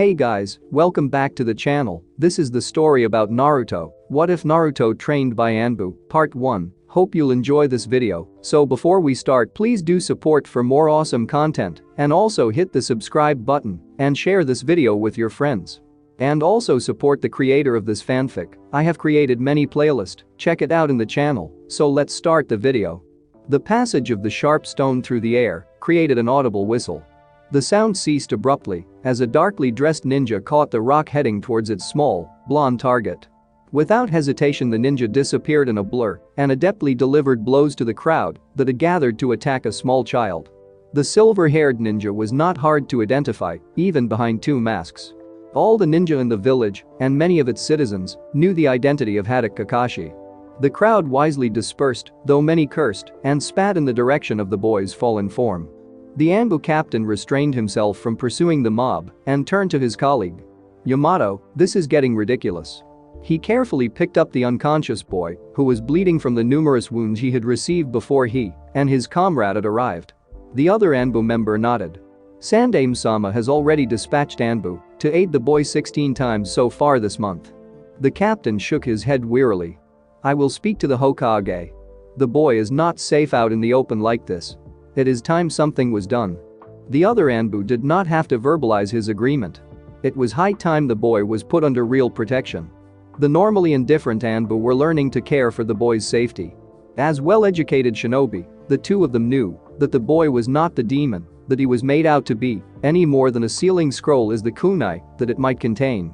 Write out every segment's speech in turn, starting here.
Hey guys, welcome back to the channel. This is the story about Naruto. What if Naruto trained by ANBU? Part 1. Hope you'll enjoy this video. So before we start, please do support for more awesome content and also hit the subscribe button and share this video with your friends. And also support the creator of this fanfic. I have created many playlists, check it out in the channel. So let's start the video. The passage of the sharp stone through the air created an audible whistle. The sound ceased abruptly as a darkly dressed ninja caught the rock heading towards its small, blonde target. Without hesitation, the ninja disappeared in a blur and adeptly delivered blows to the crowd that had gathered to attack a small child. The silver-haired ninja was not hard to identify, even behind two masks. All the ninja in the village and many of its citizens knew the identity of Haddock Kakashi. The crowd wisely dispersed, though many cursed and spat in the direction of the boy's fallen form. The ANBU captain restrained himself from pursuing the mob and turned to his colleague. "Yamato, this is getting ridiculous." He carefully picked up the unconscious boy, who was bleeding from the numerous wounds he had received before he and his comrade had arrived. The other ANBU member nodded. "Sandaime-sama has already dispatched ANBU to aid the boy 16 times so far this month." The captain shook his head wearily. "I will speak to the Hokage. The boy is not safe out in the open like this. It is time something was done." The other ANBU did not have to verbalize his agreement. It was high time the boy was put under real protection. The normally indifferent ANBU were learning to care for the boy's safety. As well-educated shinobi, the two of them knew that the boy was not the demon that he was made out to be, any more than a sealing scroll is the kunai that it might contain.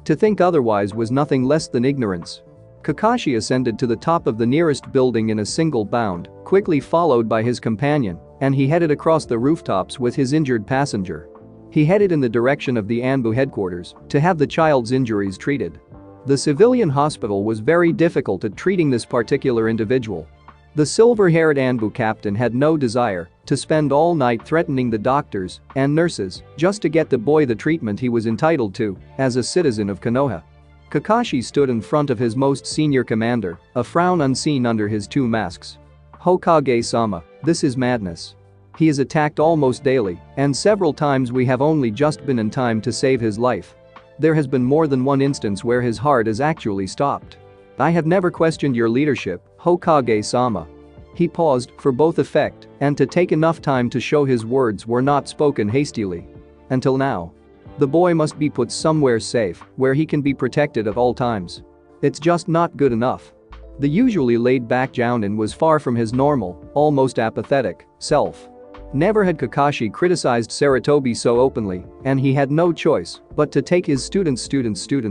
To think otherwise was nothing less than ignorance. Kakashi ascended to the top of the nearest building in a single bound, quickly followed by his companion, and he headed across the rooftops with his injured passenger. He headed in the direction of the ANBU headquarters to have the child's injuries treated. The civilian hospital was very difficult at treating this particular individual. The silver-haired ANBU captain had no desire to spend all night threatening the doctors and nurses just to get the boy the treatment he was entitled to as a citizen of Konoha. Kakashi stood in front of his most senior commander, a frown unseen under his two masks. "Hokage-sama, this is madness. He is attacked almost daily, and several times we have only just been in time to save his life. There has been more than one instance where his heart is actually stopped. I have never questioned your leadership, Hokage-sama." He paused for both effect and to take enough time to show his words were not spoken hastily. "Until now. The boy must be put somewhere safe where he can be protected at all times. It's just not good enough." The usually laid-back Jounin was far from his normal, almost apathetic, self. Never had Kakashi criticized Sarutobi so openly, and he had no choice but to take his students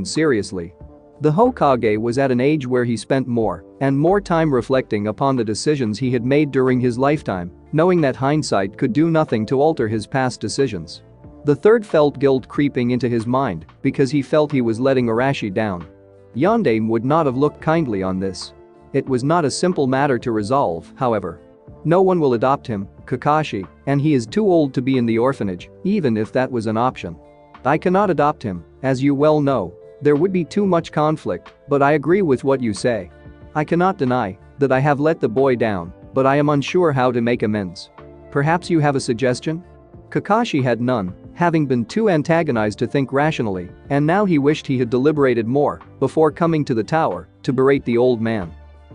seriously. The Hokage was at an age where he spent more and more time reflecting upon the decisions he had made during his lifetime, knowing that hindsight could do nothing to alter his past decisions. The third felt guilt creeping into his mind because he felt he was letting Arashi down. Yondaime would not have looked kindly on this. It was not a simple matter to resolve, however. No one will adopt him, Kakashi, and he is too old to be in the orphanage, even if that was an option. "I cannot adopt him, as you well know. There would be too much conflict, but I agree with what you say. I cannot deny that I have let the boy down, but I am unsure how to make amends. Perhaps you have a suggestion?" Kakashi had none, having been too antagonized to think rationally, and now he wished he had deliberated more before coming to the tower to berate the old man.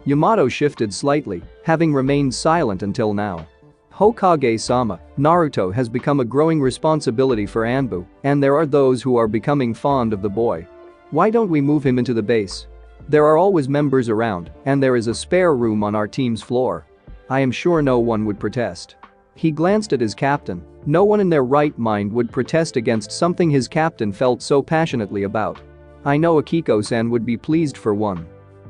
Yamato shifted slightly, having remained silent until now. "Hokage-sama, Naruto has become a growing responsibility for ANBU, and there are those who are becoming fond of the boy. Why don't we move him into the base? There are always members around, and there is a spare room on our team's floor. I am sure no one would protest." He glanced at his captain. No one in their right mind would protest against something his captain felt so passionately about. "I know Akiko-san would be pleased for one."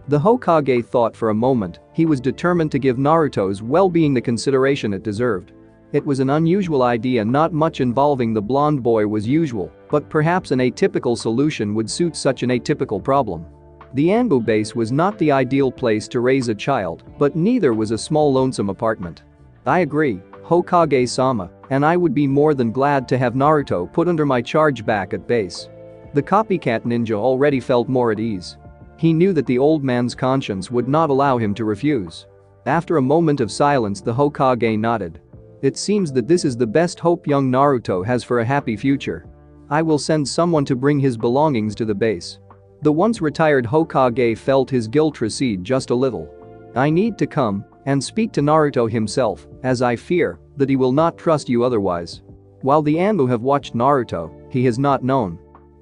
The Hokage thought for a moment. He was determined to give Naruto's well-being the consideration it deserved. It was an unusual idea, not much involving the blonde boy was usual, but perhaps an atypical solution would suit such an atypical problem. The ANBU base was not the ideal place to raise a child, but neither was a small lonesome apartment. "I agree, Hokage-sama, and I would be more than glad to have Naruto put under my charge back at base." The copycat ninja already felt more at ease. He knew that the old man's conscience would not allow him to refuse. After a moment of silence, the Hokage nodded. "It seems that this is the best hope young Naruto has for a happy future." I will send someone to bring his belongings to the base. The once retired Hokage felt his guilt recede just a little. I need to come and speak to Naruto himself, as I fear that he will not trust you otherwise. While the ANBU have watched Naruto, he has not known.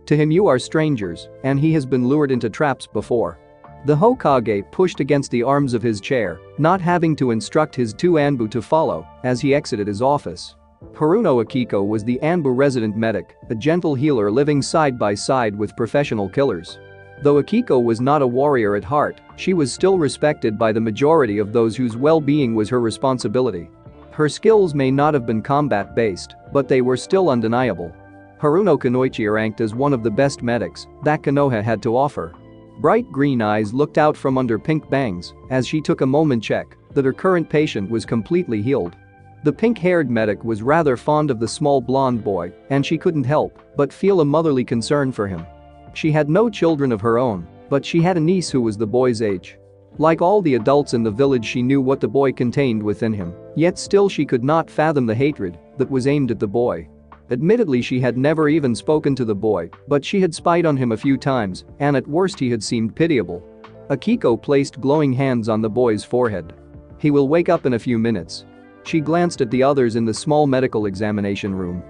To him you are strangers, and he has been lured into traps before. The Hokage pushed against the arms of his chair, not having to instruct his two ANBU to follow as he exited his office. Haruno Akiko was the ANBU resident medic, a gentle healer living side by side with professional killers. Though Akiko was not a warrior at heart, she was still respected by the majority of those whose well-being was her responsibility. Her skills may not have been combat-based, but they were still undeniable. Haruno Kunoichi ranked as one of the best medics that Konoha had to offer. Bright green eyes looked out from under pink bangs as she took a moment check that her current patient was completely healed. The pink-haired medic was rather fond of the small blonde boy, and she couldn't help but feel a motherly concern for him. She had no children of her own, but she had a niece who was the boy's age. Like all the adults in the village, she knew what the boy contained within him, yet still she could not fathom the hatred that was aimed at the boy. Admittedly, she had never even spoken to the boy, but she had spied on him a few times, and at worst he had seemed pitiable. Akiko placed glowing hands on the boy's forehead. He will wake up in a few minutes. She glanced at the others in the small medical examination room.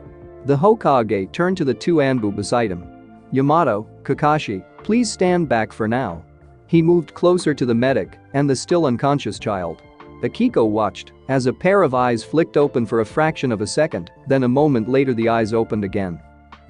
The Hokage turned to the two ANBU beside him. Yamato, Kakashi, please stand back for now. He moved closer to the medic and the still unconscious child. Akiko watched as a pair of eyes flicked open for a fraction of a second, then a moment later the eyes opened again.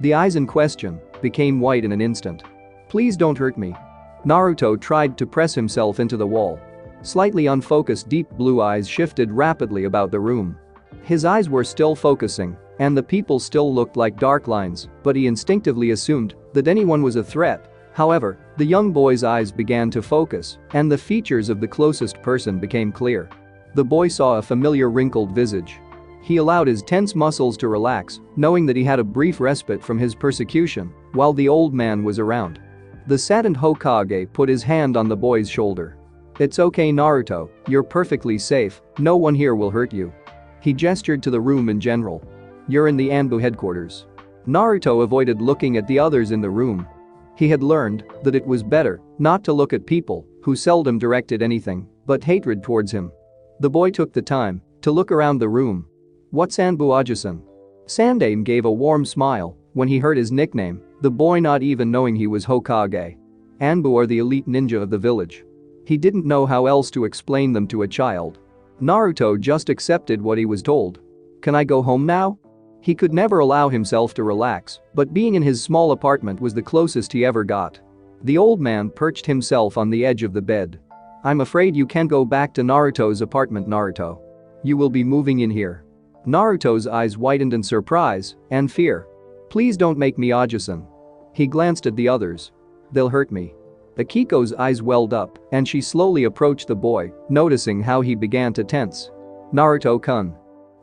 The eyes in question became white in an instant. Please don't hurt me. Naruto tried to press himself into the wall. Slightly unfocused deep blue eyes shifted rapidly about the room. His eyes were still focusing, and the people still looked like dark lines, but he instinctively assumed that anyone was a threat. However, the young boy's eyes began to focus, and the features of the closest person became clear. The boy saw a familiar wrinkled visage. He allowed his tense muscles to relax, knowing that he had a brief respite from his persecution while the old man was around. The saddened Hokage put his hand on the boy's shoulder. It's okay, Naruto, you're perfectly safe, no one here will hurt you. He gestured to the room in general. You're in the ANBU headquarters. Naruto avoided looking at the others in the room. He had learned that it was better not to look at people who seldom directed anything but hatred towards him. The boy took the time to look around the room. What's ANBU Ajusan? Sandaime gave a warm smile when he heard his nickname, the boy not even knowing he was Hokage. ANBU are the elite ninja of the village. He didn't know how else to explain them to a child. Naruto just accepted what he was told. Can I go home now? He could never allow himself to relax, but being in his small apartment was the closest he ever got. The old man perched himself on the edge of the bed. I'm afraid you can't go back to Naruto's apartment, Naruto. You will be moving in here. Naruto's eyes widened in surprise and fear. Please don't make me Ajusan. He glanced at the others. They'll hurt me. Akiko's eyes welled up, and she slowly approached the boy, noticing how he began to tense. Naruto-kun.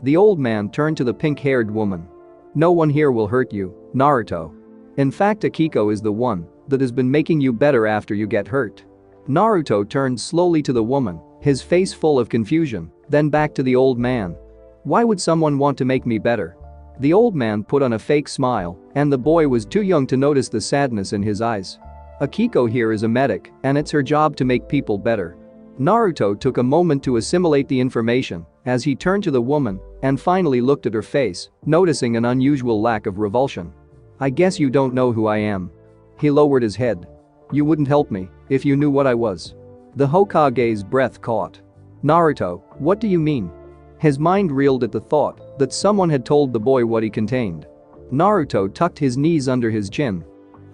The old man turned to the pink-haired woman. No one here will hurt you, Naruto. In fact, Akiko is the one that has been making you better after you get hurt. Naruto turned slowly to the woman, his face full of confusion, then back to the old man. Why would someone want to make me better? The old man put on a fake smile, and the boy was too young to notice the sadness in his eyes. Akiko here is a medic, and it's her job to make people better. Naruto took a moment to assimilate the information as he turned to the woman and finally looked at her face, noticing an unusual lack of revulsion. I guess you don't know who I am. He lowered his head. You wouldn't help me if you knew what I was. The Hokage's breath caught. Naruto, what do you mean? His mind reeled at the thought that someone had told the boy what he contained. Naruto tucked his knees under his chin.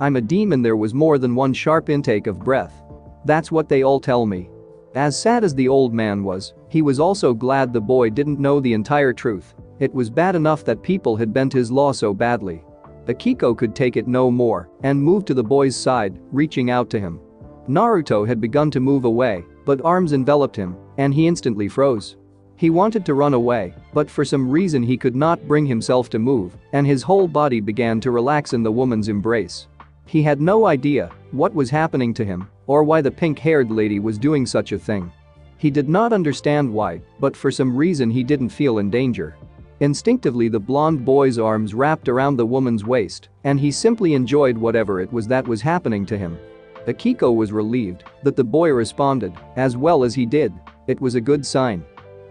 I'm a demon. There was more than one sharp intake of breath. That's what they all tell me. As sad as the old man was, he was also glad the boy didn't know the entire truth. It was bad enough that people had bent his law so badly. Akiko could take it no more and moved to the boy's side, reaching out to him. Naruto had begun to move away, but arms enveloped him, and he instantly froze. He wanted to run away, but for some reason he could not bring himself to move, and his whole body began to relax in the woman's embrace. He had no idea what was happening to him or why the pink-haired lady was doing such a thing. He did not understand why, but for some reason he didn't feel in danger. Instinctively, the blonde boy's arms wrapped around the woman's waist, and he simply enjoyed whatever it was that was happening to him. Akiko was relieved that the boy responded as well as he did. It was a good sign.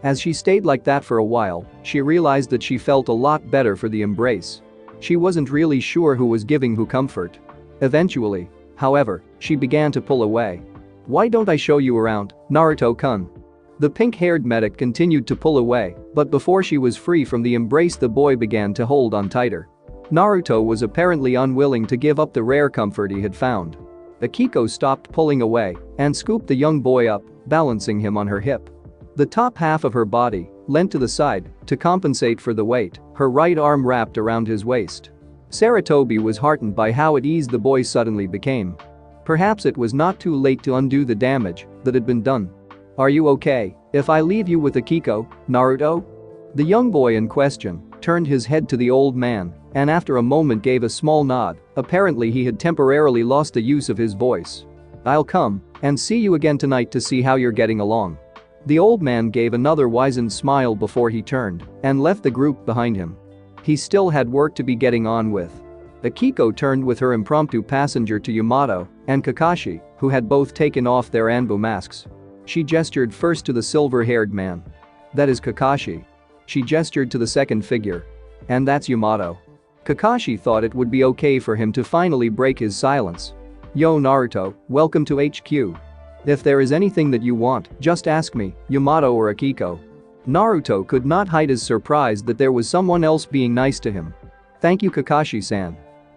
As she stayed like that for a while, she realized that she felt a lot better for the embrace. She wasn't really sure who was giving who comfort. Eventually, however, she began to pull away. "Why don't I show you around, Naruto-kun?" The pink-haired medic continued to pull away, but before she was free from the embrace, the boy began to hold on tighter. Naruto was apparently unwilling to give up the rare comfort he had found. Akiko stopped pulling away and scooped the young boy up, balancing him on her hip. The top half of her body leant to the side to compensate for the weight, her right arm wrapped around his waist. Saratobi was heartened by how at ease the boy suddenly became. Perhaps it was not too late to undo the damage that had been done. "Are you okay if I leave you with Akiko, Naruto?" The young boy in question turned his head to the old man and after a moment gave a small nod. Apparently he had temporarily lost the use of his voice. "I'll come and see you again tonight to see how you're getting along." The old man gave another wizened smile before he turned and left the group behind him. He still had work to be getting on with. Akiko turned with her impromptu passenger to Yamato and Kakashi, who had both taken off their ANBU masks. She gestured first to the silver-haired man. "That is Kakashi." She gestured to the second figure. "And that's Yamato." Kakashi thought it would be okay for him to finally break his silence. "Yo Naruto, welcome to HQ. If there is anything that you want, just ask me, Yamato or Akiko." Naruto could not hide his surprise that there was someone else being nice to him. "Thank you, Kakashi-san."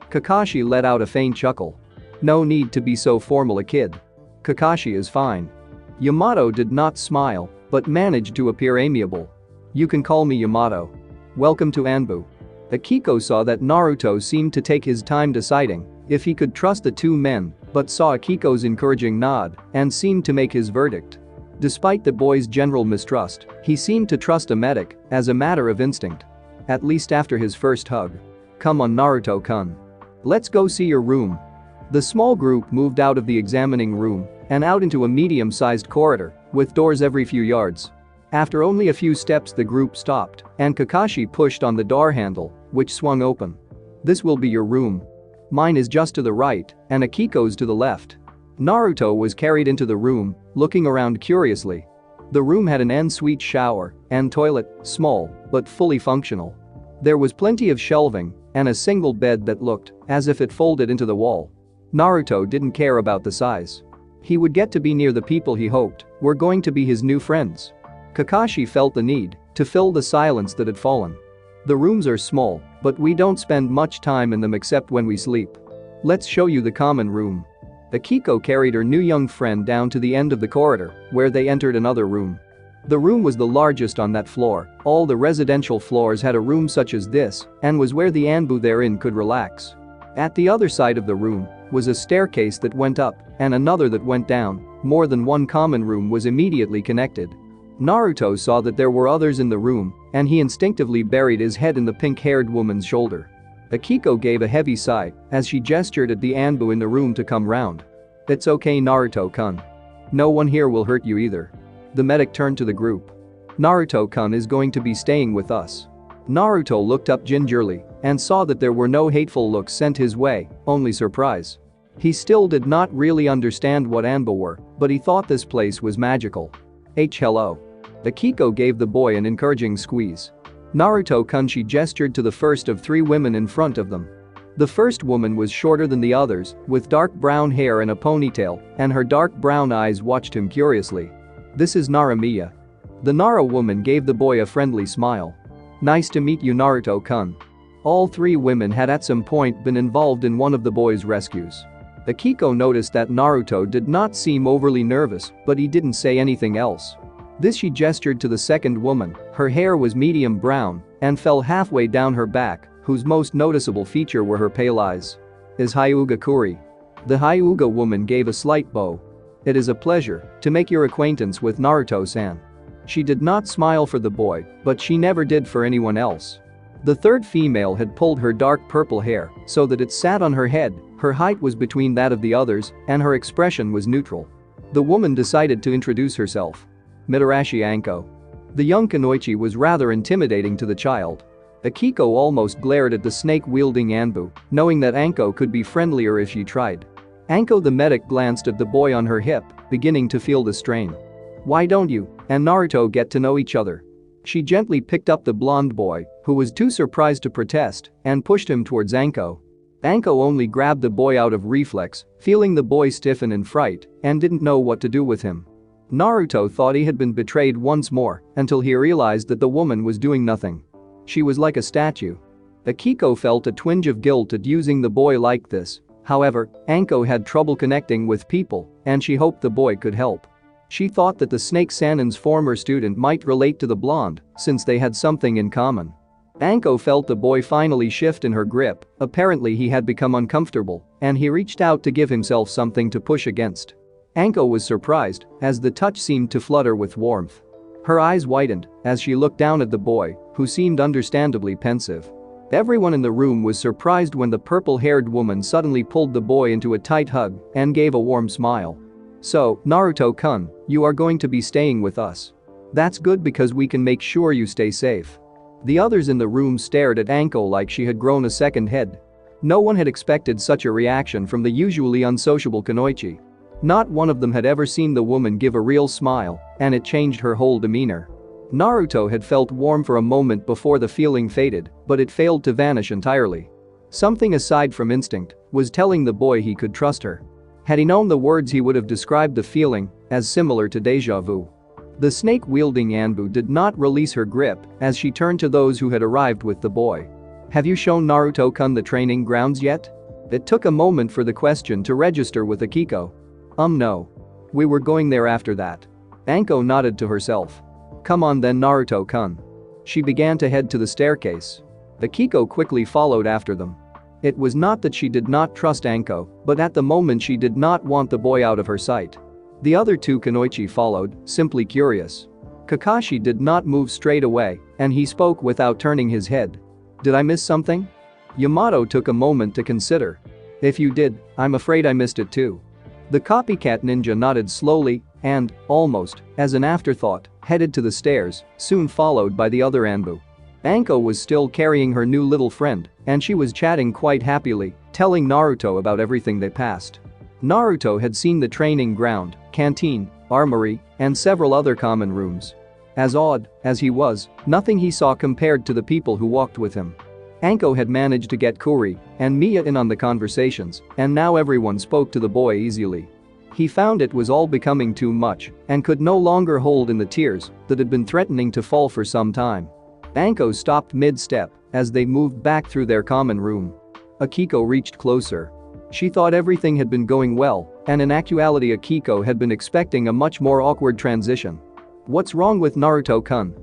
Kakashi let out a faint chuckle. "No need to be so formal a kid. Kakashi is fine." Yamato did not smile, but managed to appear amiable. "You can call me Yamato. Welcome to ANBU." Akiko saw that Naruto seemed to take his time deciding if he could trust the two men, but saw Akiko's encouraging nod and seemed to make his verdict. Despite the boy's general mistrust, he seemed to trust a medic as a matter of instinct. At least after his first hug. "Come on, Naruto-kun. Let's go see your room." The small group moved out of the examining room and out into a medium-sized corridor with doors every few yards. After only a few steps, the group stopped and Kakashi pushed on the door handle, which swung open. "This will be your room. Mine is just to the right and Akiko's to the left." Naruto was carried into the room, looking around curiously. The room had an ensuite shower and toilet, small but fully functional. There was plenty of shelving and a single bed that looked as if it folded into the wall. Naruto didn't care about the size. He would get to be near the people he hoped were going to be his new friends. Kakashi felt the need to fill the silence that had fallen. "The rooms are small, but we don't spend much time in them except when we sleep. Let's show you the common room." Akiko carried her new young friend down to the end of the corridor, where they entered another room. The room was the largest on that floor. All the residential floors had a room such as this and was where the ANBU therein could relax. At the other side of the room was a staircase that went up and another that went down. More than one common room was immediately connected. Naruto saw that there were others in the room and he instinctively buried his head in the pink-haired woman's shoulder. Akiko gave a heavy sigh as she gestured at the ANBU in the room to come round. "It's okay, Naruto-kun. No one here will hurt you either." The medic turned to the group. "Naruto-kun is going to be staying with us." Naruto looked up gingerly and saw that there were no hateful looks sent his way, only surprise. He still did not really understand what ANBU were, but he thought this place was magical. Hello. Akiko gave the boy an encouraging squeeze. Naruto-kun, she gestured to the first of three women in front of them. The first woman was shorter than the others, with dark brown hair and a ponytail, and her dark brown eyes watched him curiously. "This is Naramiya." The Nara woman gave the boy a friendly smile. "Nice to meet you, Naruto-kun." All three women had at some point been involved in one of the boy's rescues. Akiko noticed that Naruto did not seem overly nervous, but he didn't say anything else. This, she gestured to the second woman. Her hair was medium brown and fell halfway down her back, whose most noticeable feature were her pale eyes. "Is Hyuga Kuri?" The Hyuga woman gave a slight bow. "It is a pleasure to make your acquaintance with Naruto-san." She did not smile for the boy, but she never did for anyone else. The third female had pulled her dark purple hair so that it sat on her head, her height was between that of the others, and her expression was neutral. The woman decided to introduce herself. "Mitarashi Anko." The young kunoichi was rather intimidating to the child. Akiko almost glared at the snake-wielding ANBU, knowing that Anko could be friendlier if she tried. Anko the medic glanced at the boy on her hip, beginning to feel the strain. "Why don't you and Naruto get to know each other?" She gently picked up the blonde boy, who was too surprised to protest, and pushed him towards Anko. Anko only grabbed the boy out of reflex, feeling the boy stiffen in fright, and didn't know what to do with him. Naruto thought he had been betrayed once more until he realized that the woman was doing nothing. She was like a statue. Akiko felt a twinge of guilt at using the boy like this. However, Anko had trouble connecting with people, and she hoped the boy could help. She thought that the Snake Sanin's former student might relate to the blonde, since they had something in common. Anko felt the boy finally shift in her grip. Apparently he had become uncomfortable, and he reached out to give himself something to push against. Anko was surprised, as the touch seemed to flutter with warmth. Her eyes widened as she looked down at the boy, who seemed understandably pensive. Everyone in the room was surprised when the purple-haired woman suddenly pulled the boy into a tight hug and gave a warm smile. "So, Naruto-kun, you are going to be staying with us. That's good because we can make sure you stay safe." The others in the room stared at Anko like she had grown a second head. No one had expected such a reaction from the usually unsociable kunoichi. Not one of them had ever seen the woman give a real smile, and it changed her whole demeanor. Naruto had felt warm for a moment before the feeling faded, but it failed to vanish entirely. Something aside from instinct was telling the boy he could trust her. Had he known the words, he would have described the feeling as similar to déjà vu. The snake-wielding ANBU did not release her grip as she turned to those who had arrived with the boy. "Have you shown Naruto-kun the training grounds yet?" It took a moment for the question to register with Akiko. No. We were going there after that." Anko nodded to herself. "Come on then, Naruto-kun." She began to head to the staircase. Akiko quickly followed after them. It was not that she did not trust Anko, but at the moment she did not want the boy out of her sight. The other two kunoichi followed, simply curious. Kakashi did not move straight away, and he spoke without turning his head. "Did I miss something?" Yamato took a moment to consider. "If you did, I'm afraid I missed it too." The copycat ninja nodded slowly and, almost as an afterthought, headed to the stairs, soon followed by the other ANBU. Anko was still carrying her new little friend, and she was chatting quite happily, telling Naruto about everything they passed. Naruto had seen the training ground, canteen, armory, and several other common rooms. As odd as he was, nothing he saw compared to the people who walked with him. Anko had managed to get Kuri and Mia in on the conversations, and now everyone spoke to the boy easily. He found it was all becoming too much and could no longer hold in the tears that had been threatening to fall for some time. Anko stopped mid-step as they moved back through their common room. Akiko reached closer. She thought everything had been going well, and in actuality Akiko had been expecting a much more awkward transition. "What's wrong with Naruto-kun?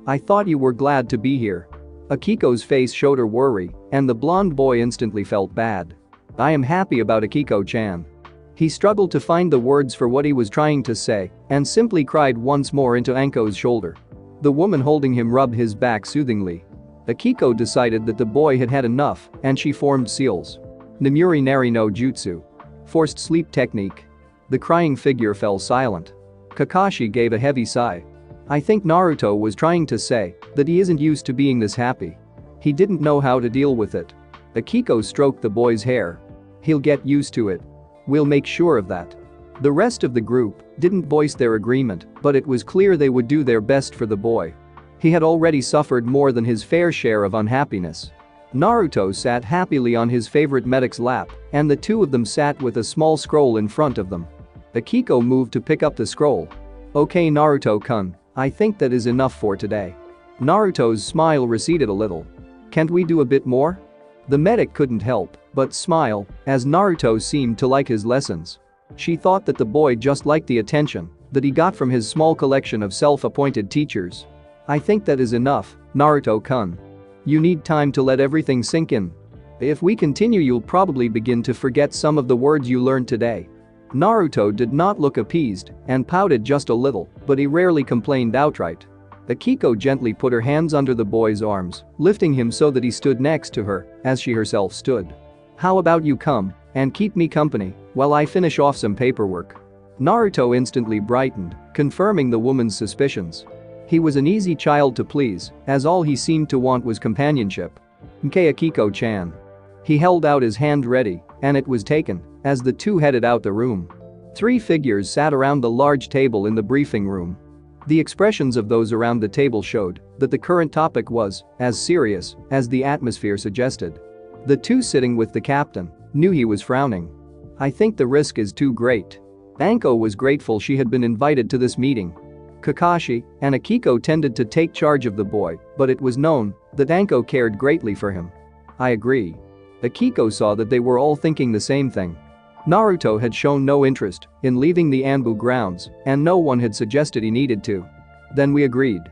I thought you were glad to be here." Akiko's face showed her worry, and the blonde boy instantly felt bad. "I am happy about Akiko-chan." He struggled to find the words for what he was trying to say and simply cried once more into Anko's shoulder. The woman holding him rubbed his back soothingly. Akiko decided that the boy had had enough, and she formed seals. Namuri Nari no Jutsu. Forced sleep technique. The crying figure fell silent. Kakashi gave a heavy sigh. I think Naruto was trying to say that he isn't used to being this happy. He didn't know how to deal with it. Akiko stroked the boy's hair. "He'll get used to it. We'll make sure of that." The rest of the group didn't voice their agreement, but it was clear they would do their best for the boy. He had already suffered more than his fair share of unhappiness. Naruto sat happily on his favorite medic's lap, and the two of them sat with a small scroll in front of them. Akiko moved to pick up the scroll. "Okay, Naruto-kun, I think that is enough for today." Naruto's smile receded a little. "Can't we do a bit more?" The medic couldn't help but smile, as Naruto seemed to like his lessons. She thought that the boy just liked the attention that he got from his small collection of self-appointed teachers. "I think that is enough, Naruto-kun. You need time to let everything sink in. If we continue, you'll probably begin to forget some of the words you learned today." Naruto did not look appeased and pouted just a little, but he rarely complained outright. Akiko gently put her hands under the boy's arms, lifting him so that he stood next to her as she herself stood. "How about you come and keep me company while I finish off some paperwork?" Naruto instantly brightened, confirming the woman's suspicions. He was an easy child to please, as all he seemed to want was companionship. "Nkei Akiko-chan." He held out his hand ready, and it was taken, as the two headed out the room. 3 figures sat around the large table in the briefing room. The expressions of those around the table showed that the current topic was as serious as the atmosphere suggested. The two sitting with the captain knew he was frowning. "I think the risk is too great." Anko was grateful she had been invited to this meeting. Kakashi and Akiko tended to take charge of the boy, but it was known that Anko cared greatly for him. "I agree." Akiko saw that they were all thinking the same thing. Naruto had shown no interest in leaving the ANBU grounds, and no one had suggested he needed to. Then we agreed.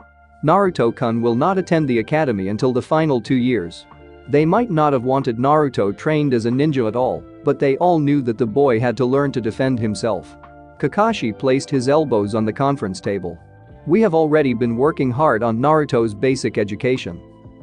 Naruto-kun will not attend the academy until the final 2 years. They might not have wanted Naruto trained as a ninja at all, but they all knew that the boy had to learn to defend himself. Kakashi placed his elbows on the conference table. "We have already been working hard on Naruto's basic education.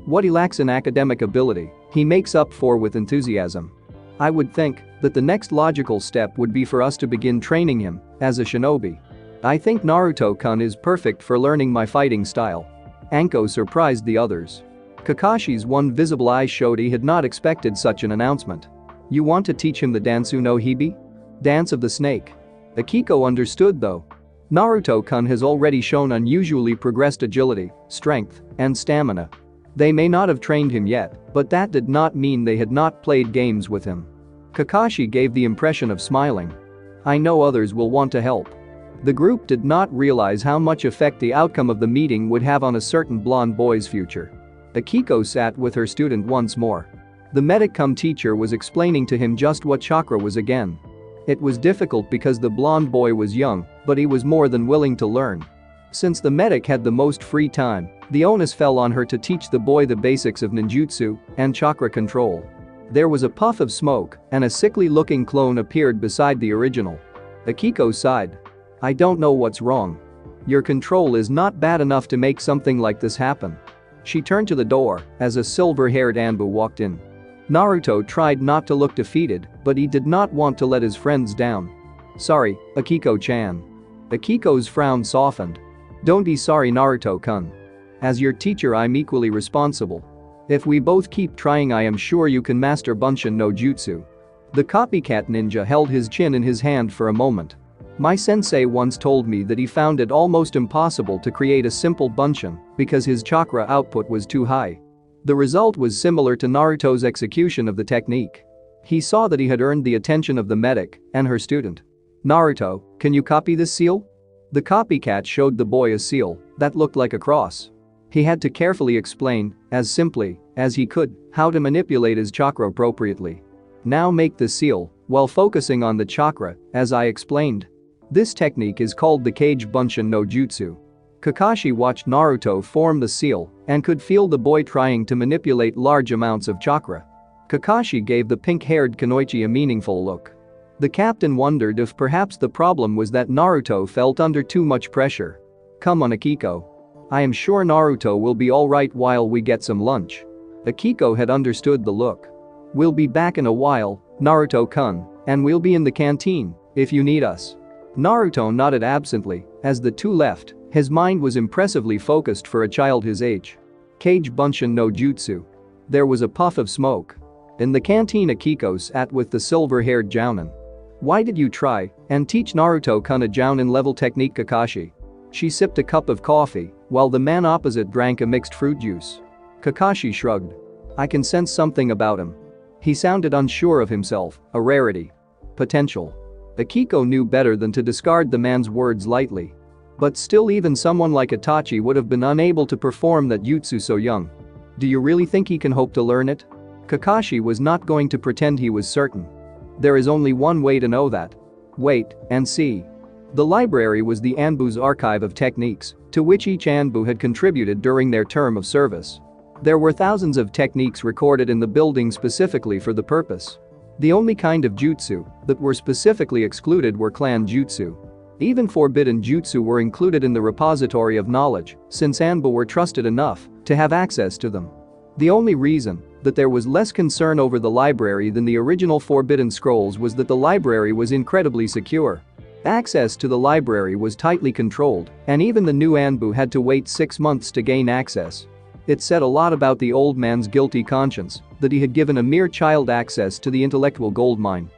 What he lacks in academic ability, he makes up for with enthusiasm. I would think that the next logical step would be for us to begin training him as a shinobi. I think Naruto-kun is perfect for learning my fighting style." Anko surprised the others. Kakashi's one visible eye showed he had not expected such an announcement. "You want to teach him the Dansu no Hibi? Dance of the snake?" Akiko understood though. Naruto-kun has already shown unusually progressed agility, strength, and stamina. They may not have trained him yet, but that did not mean they had not played games with him. Kakashi gave the impression of smiling. "I know others will want to help." The group did not realize how much effect the outcome of the meeting would have on a certain blonde boy's future. Akiko sat with her student once more. The medic-cum teacher was explaining to him just what chakra was again. It was difficult because the blonde boy was young, but he was more than willing to learn. Since the medic had the most free time, the onus fell on her to teach the boy the basics of ninjutsu and chakra control. There was a puff of smoke, and a sickly-looking clone appeared beside the original. Akiko sighed. "I don't know what's wrong. Your control is not bad enough to make something like this happen." She turned to the door as a silver-haired ANBU walked in. Naruto tried not to look defeated, but he did not want to let his friends down. "Sorry, Akiko-chan." Akiko's frown softened. "Don't be sorry, Naruto-kun. As your teacher, I'm equally responsible. If we both keep trying, I am sure you can master Bunshin no Jutsu." The copycat ninja held his chin in his hand for a moment. "My sensei once told me that he found it almost impossible to create a simple Bunshin because his chakra output was too high. The result was similar to Naruto's execution of the technique. He saw that he had earned the attention of the medic and her student. "Naruto, can you copy this seal?" The copycat showed the boy a seal that looked like a cross. He had to carefully explain, as simply as he could, how to manipulate his chakra appropriately. "Now make the seal while focusing on the chakra, as I explained. This technique is called the Kage Bunshin no Jutsu." Kakashi watched Naruto form the seal and could feel the boy trying to manipulate large amounts of chakra. Kakashi gave the pink-haired Kunoichi a meaningful look. The captain wondered if perhaps the problem was that Naruto felt under too much pressure. "Come on, Akiko. I am sure Naruto will be alright while we get some lunch." Akiko had understood the look. "We'll be back in a while, Naruto-kun, and we'll be in the canteen if you need us." Naruto nodded absently as the two left. His mind was impressively focused for a child his age. Kage Bunshin no Jutsu. There was a puff of smoke. In the canteen, Akiko sat with the silver-haired Jounin. "Why did you try and teach Naruto-kun a Jounin-level technique, Kakashi?" She sipped a cup of coffee while the man opposite drank a mixed fruit juice. Kakashi shrugged. "I can sense something about him. He sounded unsure of himself, a rarity. Potential." Akiko knew better than to discard the man's words lightly. But still, even someone like Itachi would have been unable to perform that jutsu so young. "Do you really think he can hope to learn it?" Kakashi was not going to pretend he was certain. There is only one way to know that. Wait and see. The library was the ANBU's archive of techniques, to which each ANBU had contributed during their term of service. There were thousands of techniques recorded in the building specifically for the purpose. The only kind of jutsu that were specifically excluded were clan jutsu. Even forbidden jutsu were included in the repository of knowledge, since ANBU were trusted enough to have access to them. The only reason that there was less concern over the library than the original forbidden scrolls was that the library was incredibly secure. Access to the library was tightly controlled, and even the new ANBU had to wait 6 months to gain access. It said a lot about the old man's guilty conscience that he had given a mere child access to the intellectual goldmine.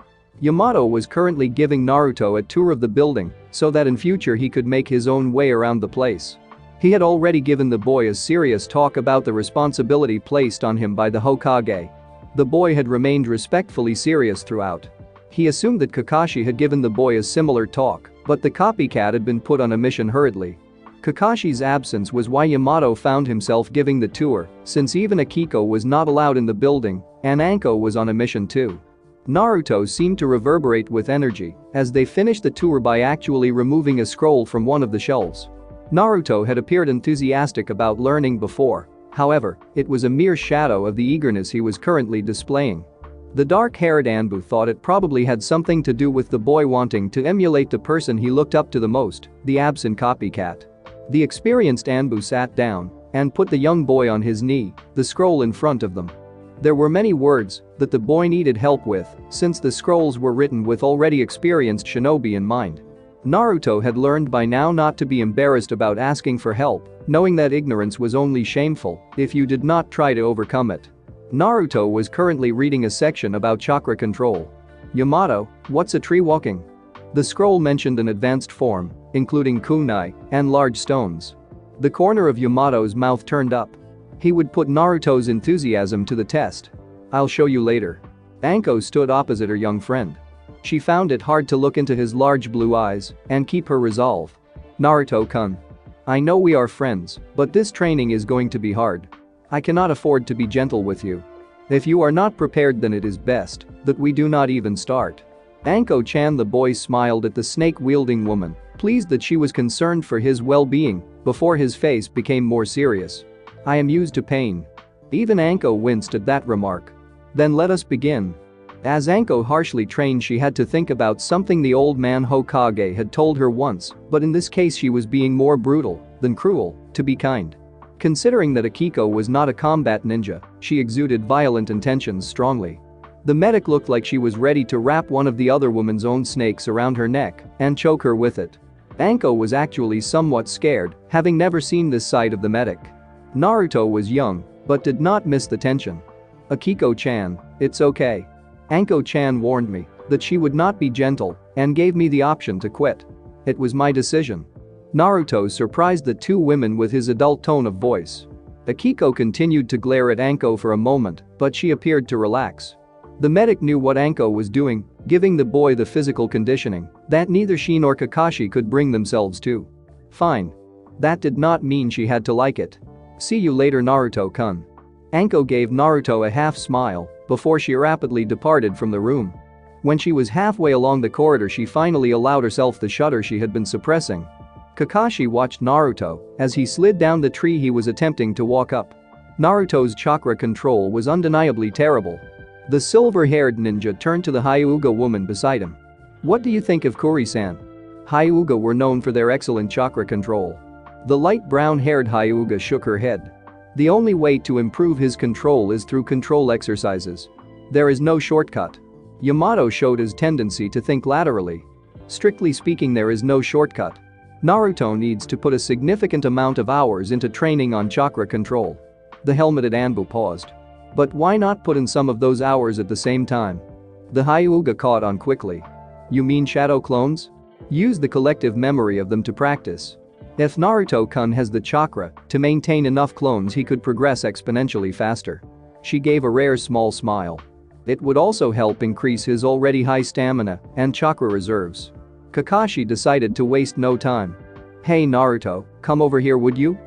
Yamato was currently giving Naruto a tour of the building so that in future he could make his own way around the place. He had already given the boy a serious talk about the responsibility placed on him by the Hokage. The boy had remained respectfully serious throughout. He assumed that Kakashi had given the boy a similar talk, but the copycat had been put on a mission hurriedly. Kakashi's absence was why Yamato found himself giving the tour, since even Akiko was not allowed in the building, and Anko was on a mission too. Naruto seemed to reverberate with energy as they finished the tour by actually removing a scroll from one of the shelves. Naruto had appeared enthusiastic about learning before, however, it was a mere shadow of the eagerness he was currently displaying. The dark-haired ANBU thought it probably had something to do with the boy wanting to emulate the person he looked up to the most, the absent copycat. The experienced ANBU sat down and put the young boy on his knee, the scroll in front of them. There were many words that the boy needed help with, since the scrolls were written with already experienced shinobi in mind. Naruto had learned by now not to be embarrassed about asking for help, knowing that ignorance was only shameful if you did not try to overcome it. Naruto was currently reading a section about chakra control. Yamato, what's a tree walking? The scroll mentioned an advanced form, including kunai and large stones. The corner of Yamato's mouth turned up. He would put Naruto's enthusiasm to the test. I'll show you later. Anko stood opposite her young friend. She found it hard to look into his large blue eyes and keep her resolve. Naruto-kun. I know we are friends, but this training is going to be hard. I cannot afford to be gentle with you. If you are not prepared, then it is best that we do not even start. Anko-chan. The boy smiled at the snake-wielding woman, pleased that she was concerned for his well-being, before his face became more serious. I am used to pain. Even Anko winced at that remark. Then let us begin. As Anko harshly trained, she had to think about something the old man Hokage had told her once, but in this case she was being more brutal than cruel, to be kind. Considering that Akiko was not a combat ninja, she exuded violent intentions strongly. The medic looked like she was ready to wrap one of the other woman's own snakes around her neck and choke her with it. Anko was actually somewhat scared, having never seen this side of the medic. Naruto was young, but did not miss the tension. Akiko-chan, it's okay. Anko-chan warned me that she would not be gentle and gave me the option to quit. It was my decision. Naruto surprised the two women with his adult tone of voice. Akiko continued to glare at Anko for a moment, but she appeared to relax. The medic knew what Anko was doing, giving the boy the physical conditioning that neither she nor Kakashi could bring themselves to. Fine. That did not mean she had to like it. See you later, Naruto-kun. Anko gave Naruto a half smile before she rapidly departed from the room. When she was halfway along the corridor, she finally allowed herself the shudder she had been suppressing. Kakashi watched Naruto as he slid down the tree he was attempting to walk up. Naruto's chakra control was undeniably terrible. The silver-haired ninja turned to the Hyuga woman beside him. What do you think of Kuri-san? Hyuga were known for their excellent chakra control. The light brown-haired Hyuga shook her head. The only way to improve his control is through control exercises. There is no shortcut. Yamato showed his tendency to think laterally. Strictly speaking, there is no shortcut. Naruto needs to put a significant amount of hours into training on chakra control. The helmeted ANBU paused. But why not put in some of those hours at the same time? The Hyuga caught on quickly. You mean shadow clones? Use the collective memory of them to practice. If Naruto-kun has the chakra to maintain enough clones, he could progress exponentially faster. She gave a rare small smile. It would also help increase his already high stamina and chakra reserves. Kakashi decided to waste no time. Hey Naruto, come over here, would you?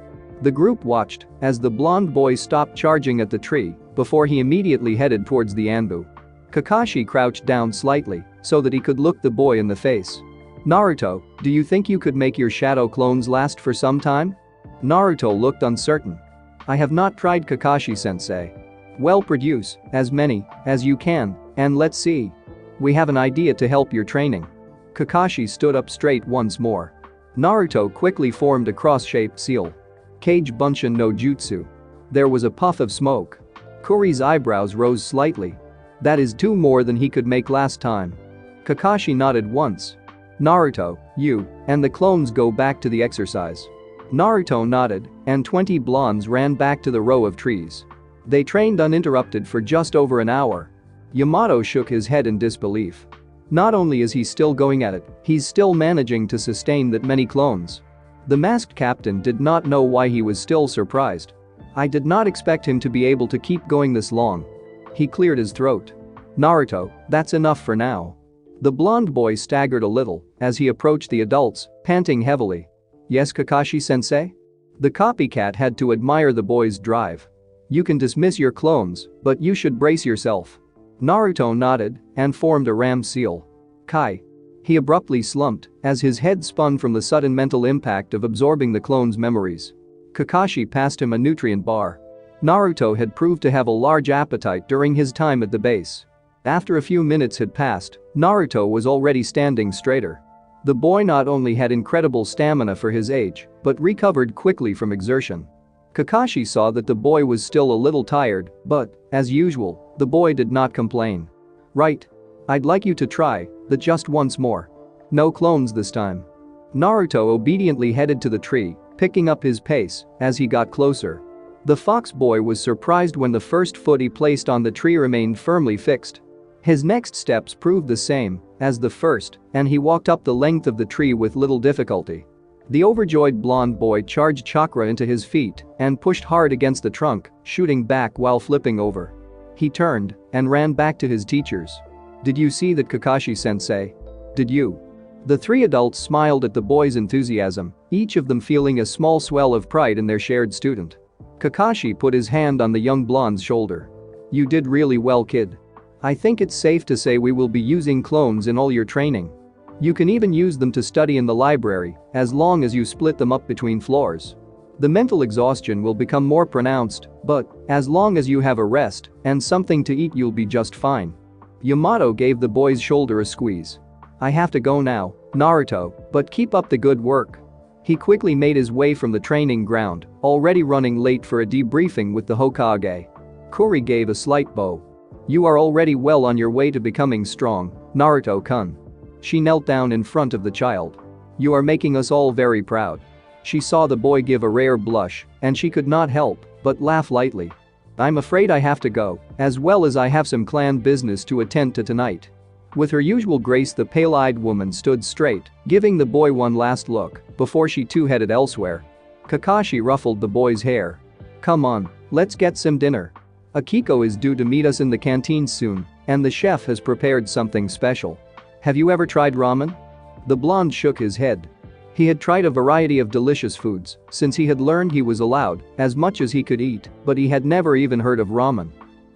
The group watched as the blonde boy stopped charging at the tree before he immediately headed towards the ANBU. Kakashi crouched down slightly so that he could look the boy in the face. Naruto, do you think you could make your shadow clones last for some time? Naruto looked uncertain. I have not tried, Kakashi-sensei. Well, produce as many as you can, and let's see. We have an idea to help your training. Kakashi stood up straight once more. Naruto quickly formed a cross-shaped seal. Kage Bunshin no Jutsu. There was a puff of smoke. Kuri's eyebrows rose slightly. That is two more than he could make last time. Kakashi nodded once. Naruto, you, and the clones go back to the exercise. Naruto nodded, and 20 blondes ran back to the row of trees. They trained uninterrupted for just over an hour. Yamato shook his head in disbelief. Not only is he still going at it, he's still managing to sustain that many clones. The masked captain did not know why he was still surprised. I did not expect him to be able to keep going this long. He cleared his throat. Naruto, that's enough for now. The blonde boy staggered a little as he approached the adults, panting heavily. Yes, Kakashi-sensei? The copycat had to admire the boy's drive. You can dismiss your clones, but you should brace yourself. Naruto nodded and formed a ram seal. Kai. He abruptly slumped as his head spun from the sudden mental impact of absorbing the clone's memories. Kakashi passed him a nutrient bar. Naruto had proved to have a large appetite during his time at the base. After a few minutes had passed, Naruto was already standing straighter. The boy not only had incredible stamina for his age, but recovered quickly from exertion. Kakashi saw that the boy was still a little tired, but, as usual, the boy did not complain. Right. I'd like you to try that just once more. No clones this time. Naruto obediently headed to the tree, picking up his pace as he got closer. The fox boy was surprised when the first foot he placed on the tree remained firmly fixed. His next steps proved the same as the first, and he walked up the length of the tree with little difficulty. The overjoyed blonde boy charged chakra into his feet and pushed hard against the trunk, shooting back while flipping over. He turned and ran back to his teachers. Did you see that, Kakashi-sensei? Did you? The three adults smiled at the boy's enthusiasm, each of them feeling a small swell of pride in their shared student. Kakashi put his hand on the young blonde's shoulder. You did really well, kid. I think it's safe to say we will be using clones in all your training. You can even use them to study in the library, as long as you split them up between floors. The mental exhaustion will become more pronounced, but as long as you have a rest and something to eat, you'll be just fine. Yamato gave the boy's shoulder a squeeze. I have to go now, Naruto, but keep up the good work. He quickly made his way from the training ground, already running late for a debriefing with the Hokage. Kuri gave a slight bow. You are already well on your way to becoming strong, Naruto-kun. She knelt down in front of the child. You are making us all very proud. She saw the boy give a rare blush, and she could not help but laugh lightly. I'm afraid I have to go, as well as I have some clan business to attend to tonight. With her usual grace, the pale-eyed woman stood straight, giving the boy one last look before she too headed elsewhere. Kakashi ruffled the boy's hair. Come on, let's get some dinner. Akiko is due to meet us in the canteen soon, and the chef has prepared something special. Have you ever tried ramen? The blonde shook his head. He had tried a variety of delicious foods since he had learned he was allowed as much as he could eat, but he had never even heard of ramen.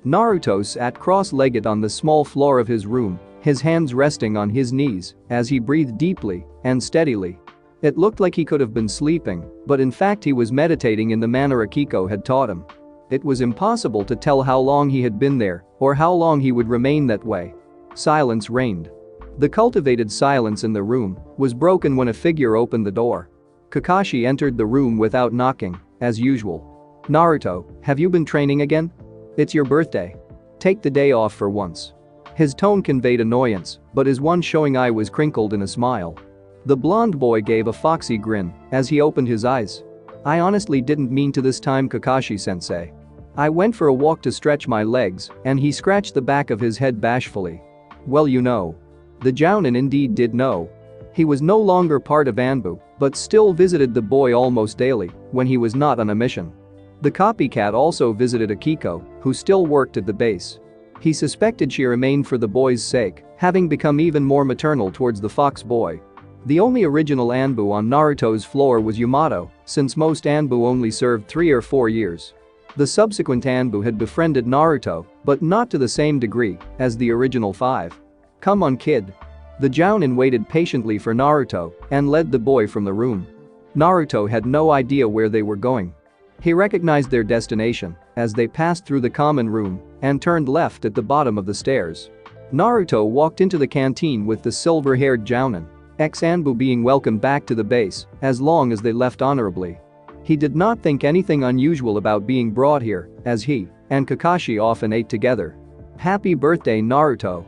Naruto sat cross-legged on the small floor of his room, his hands resting on his knees as he breathed deeply and steadily. It looked like he could have been sleeping, but in fact he was meditating in the manner Akiko had taught him. It was impossible to tell how long he had been there or how long he would remain that way. Silence reigned. The cultivated silence in the room was broken when a figure opened the door. Kakashi entered the room without knocking, as usual. Naruto, have you been training again? It's your birthday. Take the day off for once. His tone conveyed annoyance, but his one showing eye was crinkled in a smile. The blonde boy gave a foxy grin as he opened his eyes. I honestly didn't mean to this time, Kakashi-sensei. I went for a walk to stretch my legs, and he scratched the back of his head bashfully. Well, you know. The Jounin indeed did know. He was no longer part of ANBU, but still visited the boy almost daily when he was not on a mission. The copycat also visited Akiko, who still worked at the base. He suspected she remained for the boy's sake, having become even more maternal towards the fox boy. The only original ANBU on Naruto's floor was Yamato, since most ANBU only served 3 or 4 years. The subsequent ANBU had befriended Naruto, but not to the same degree as the original 5. Come on, kid. The Jounin waited patiently for Naruto and led the boy from the room. Naruto had no idea where they were going. He recognized their destination as they passed through the common room and turned left at the bottom of the stairs. Naruto walked into the canteen with the silver-haired Jounin, ex-ANBU being welcomed back to the base as long as they left honorably. He did not think anything unusual about being brought here, as he and Kakashi often ate together. Happy birthday, Naruto.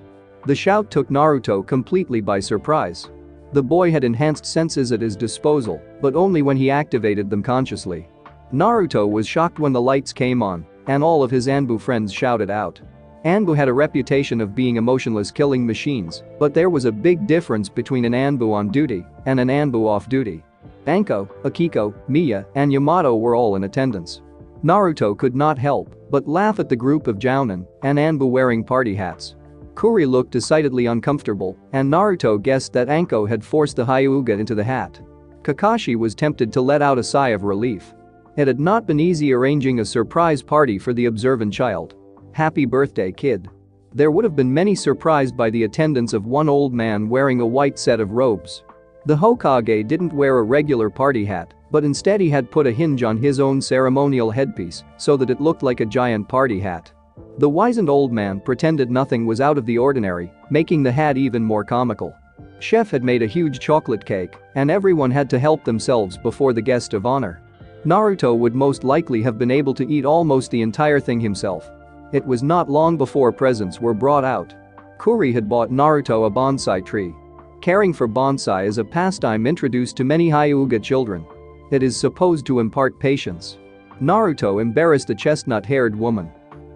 The shout took Naruto completely by surprise. The boy had enhanced senses at his disposal, but only when he activated them consciously. Naruto was shocked when the lights came on, and all of his ANBU friends shouted out. ANBU had a reputation of being emotionless killing machines, but there was a big difference between an ANBU on duty and an ANBU off duty. Anko, Akiko, Miya, and Yamato were all in attendance. Naruto could not help but laugh at the group of Jounin and ANBU wearing party hats. Kuri looked decidedly uncomfortable, and Naruto guessed that Anko had forced the Hyuga into the hat. Kakashi was tempted to let out a sigh of relief. It had not been easy arranging a surprise party for the observant child. Happy birthday, kid. There would have been many surprised by the attendance of one old man wearing a white set of robes. The Hokage didn't wear a regular party hat, but instead he had put a hinge on his own ceremonial headpiece so that it looked like a giant party hat. The wizened old man pretended nothing was out of the ordinary, making the hat even more comical. Chef had made a huge chocolate cake, and everyone had to help themselves before the guest of honor. Naruto would most likely have been able to eat almost the entire thing himself. It was not long before presents were brought out. Kuri had bought Naruto a bonsai tree. Caring for bonsai is a pastime introduced to many Hyuga children. It is supposed to impart patience. Naruto embarrassed the chestnut-haired woman.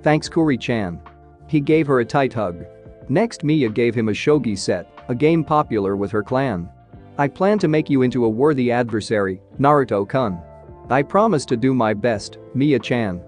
Thanks, Kuri-chan. He gave her a tight hug. Next, Miya gave him a shogi set, a game popular with her clan. I plan to make you into a worthy adversary, Naruto-kun. I promise to do my best, Miya-chan.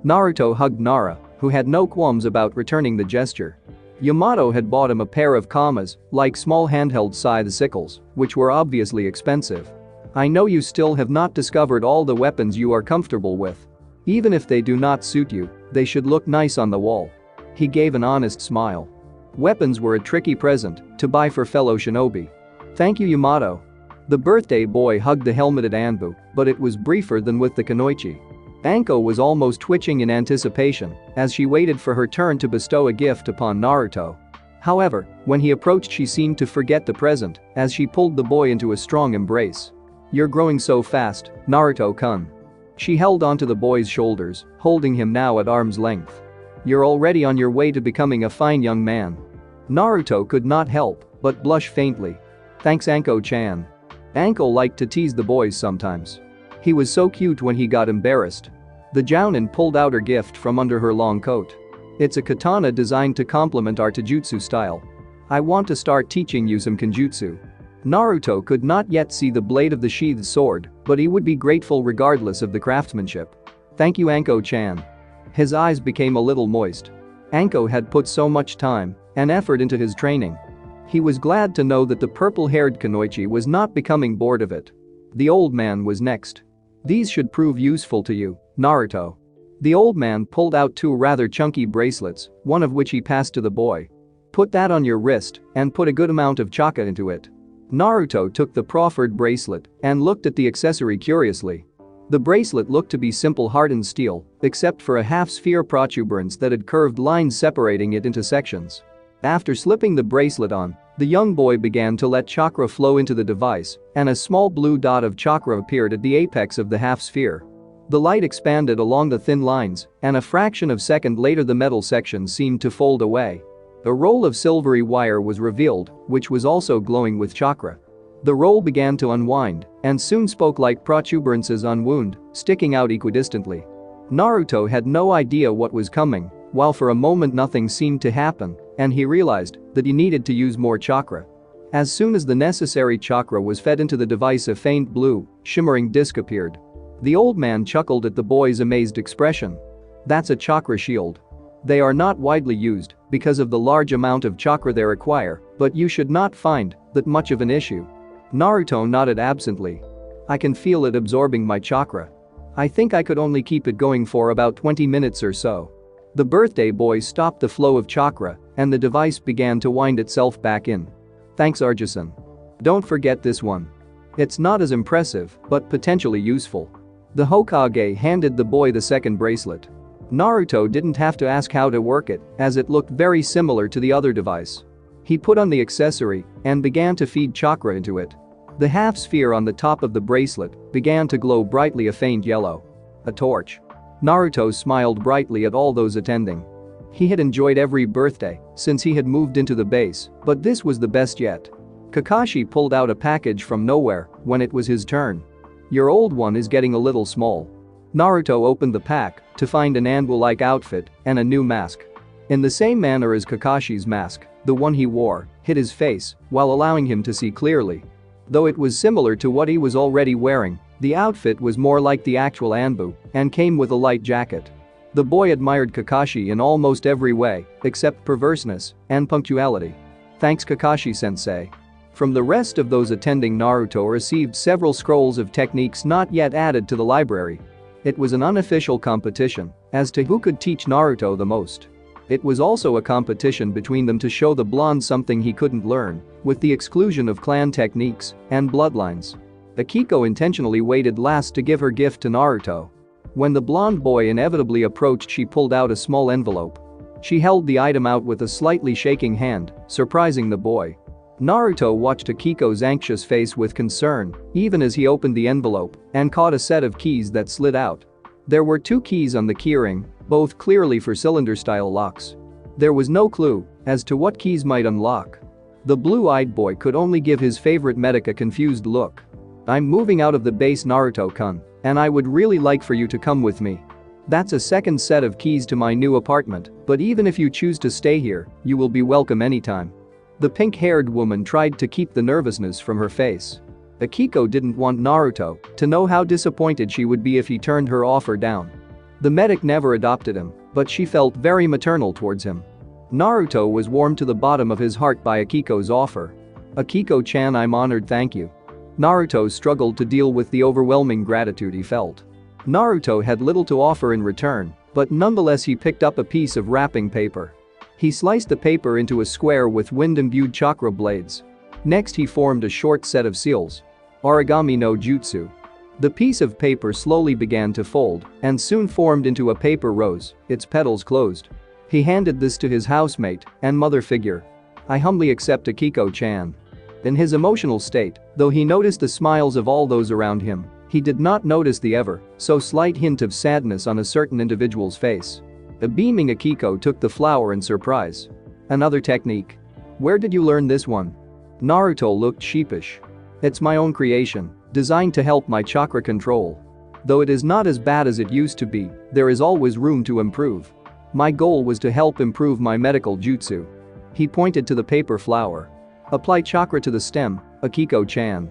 Naruto hugged Nara, who had no qualms about returning the gesture. Yamato had bought him a pair of kamas, like small handheld scythe sickles, which were obviously expensive. I know you still have not discovered all the weapons you are comfortable with. Even if they do not suit you, they should look nice on the wall. He gave an honest smile. Weapons were a tricky present to buy for fellow shinobi. Thank you, Yamato. The birthday boy hugged the helmeted Anbu, but it was briefer than with the kunoichi. Anko was almost twitching in anticipation as she waited for her turn to bestow a gift upon Naruto. However, when he approached, she seemed to forget the present as she pulled the boy into a strong embrace. You're growing so fast, Naruto-kun. She held onto the boy's shoulders, holding him now at arm's length. You're already on your way to becoming a fine young man. Naruto could not help but blush faintly. Thanks, Anko-chan. Anko liked to tease the boys sometimes. He was so cute when he got embarrassed. The Jounin pulled out her gift from under her long coat. It's a katana designed to complement our taijutsu style. I want to start teaching you some kenjutsu. Naruto could not yet see the blade of the sheathed sword, but he would be grateful regardless of the craftsmanship. Thank you, Anko-chan. His eyes became a little moist. Anko had put so much time and effort into his training. He was glad to know that the purple-haired kunoichi was not becoming bored of it. The old man was next. These should prove useful to you, Naruto. The old man pulled out two rather chunky bracelets, one of which he passed to the boy. Put that on your wrist and put a good amount of chakra into it. Naruto took the proffered bracelet and looked at the accessory curiously. The bracelet looked to be simple hardened steel, except for a half-sphere protuberance that had curved lines separating it into sections. After slipping the bracelet on, the young boy began to let chakra flow into the device, and a small blue dot of chakra appeared at the apex of the half-sphere. The light expanded along the thin lines, and a fraction of a second later the metal section seemed to fold away. A roll of silvery wire was revealed, which was also glowing with chakra. The roll began to unwind, and soon spoke like protuberances unwound, sticking out equidistantly. Naruto had no idea what was coming, while for a moment nothing seemed to happen, and he realized that he needed to use more chakra. As soon as the necessary chakra was fed into the device, a faint blue, shimmering disc appeared. The old man chuckled at the boy's amazed expression. That's a chakra shield. They are not widely used because of the large amount of chakra they require, but you should not find that much of an issue. Naruto nodded absently. I can feel it absorbing my chakra. I think I could only keep it going for about 20 minutes or so. The birthday boy stopped the flow of chakra, and the device began to wind itself back in. Thanks, Arjun. Don't forget this one. It's not as impressive, but potentially useful. The Hokage handed the boy the second bracelet. Naruto didn't have to ask how to work it, as it looked very similar to the other device. He put on the accessory and began to feed chakra into it. The half-sphere on the top of the bracelet began to glow brightly a faint yellow. A torch. Naruto smiled brightly at all those attending. He had enjoyed every birthday since he had moved into the base, but this was the best yet. Kakashi pulled out a package from nowhere when it was his turn. "Your old one is getting a little small." Naruto opened the pack to find an ANBU-like outfit and a new mask. In the same manner as Kakashi's mask, the one he wore hid his face while allowing him to see clearly. Though it was similar to what he was already wearing, the outfit was more like the actual ANBU and came with a light jacket. The boy admired Kakashi in almost every way except perverseness and punctuality. "Thanks, Kakashi-sensei." From the rest of those attending, Naruto received several scrolls of techniques not yet added to the library. It was an unofficial competition as to who could teach Naruto the most. It was also a competition between them to show the blonde something he couldn't learn, with the exclusion of clan techniques and bloodlines. Akiko intentionally waited last to give her gift to Naruto. When the blonde boy inevitably approached, she pulled out a small envelope. She held the item out with a slightly shaking hand, surprising the boy. Naruto watched Akiko's anxious face with concern, even as he opened the envelope and caught a set of keys that slid out. There were 2 keys on the keyring, both clearly for cylinder-style locks. There was no clue as to what keys might unlock. The blue-eyed boy could only give his favorite medic a confused look. "I'm moving out of the base, Naruto-kun, and I would really like for you to come with me. That's a second set of keys to my new apartment, but even if you choose to stay here, you will be welcome anytime." The pink-haired woman tried to keep the nervousness from her face. Akiko didn't want Naruto to know how disappointed she would be if he turned her offer down. The medic never adopted him, but she felt very maternal towards him. Naruto was warmed to the bottom of his heart by Akiko's offer. "Akiko-chan, I'm honored, thank you." Naruto struggled to deal with the overwhelming gratitude he felt. Naruto had little to offer in return, but nonetheless he picked up a piece of wrapping paper. He sliced the paper into a square with wind-imbued chakra blades. Next he formed a short set of seals. Origami no jutsu. The piece of paper slowly began to fold and soon formed into a paper rose, its petals closed. He handed this to his housemate and mother figure. "I humbly accept, Akiko-chan." In his emotional state, though he noticed the smiles of all those around him, he did not notice the ever so slight hint of sadness on a certain individual's face. A beaming Akiko took the flower in surprise. "Another technique? Where did you learn this one?" Naruto looked sheepish. "It's my own creation, designed to help my chakra control. Though it is not as bad as it used to be, there is always room to improve. My goal was to help improve my medical jutsu." He pointed to the paper flower. "Apply chakra to the stem, Akiko-chan."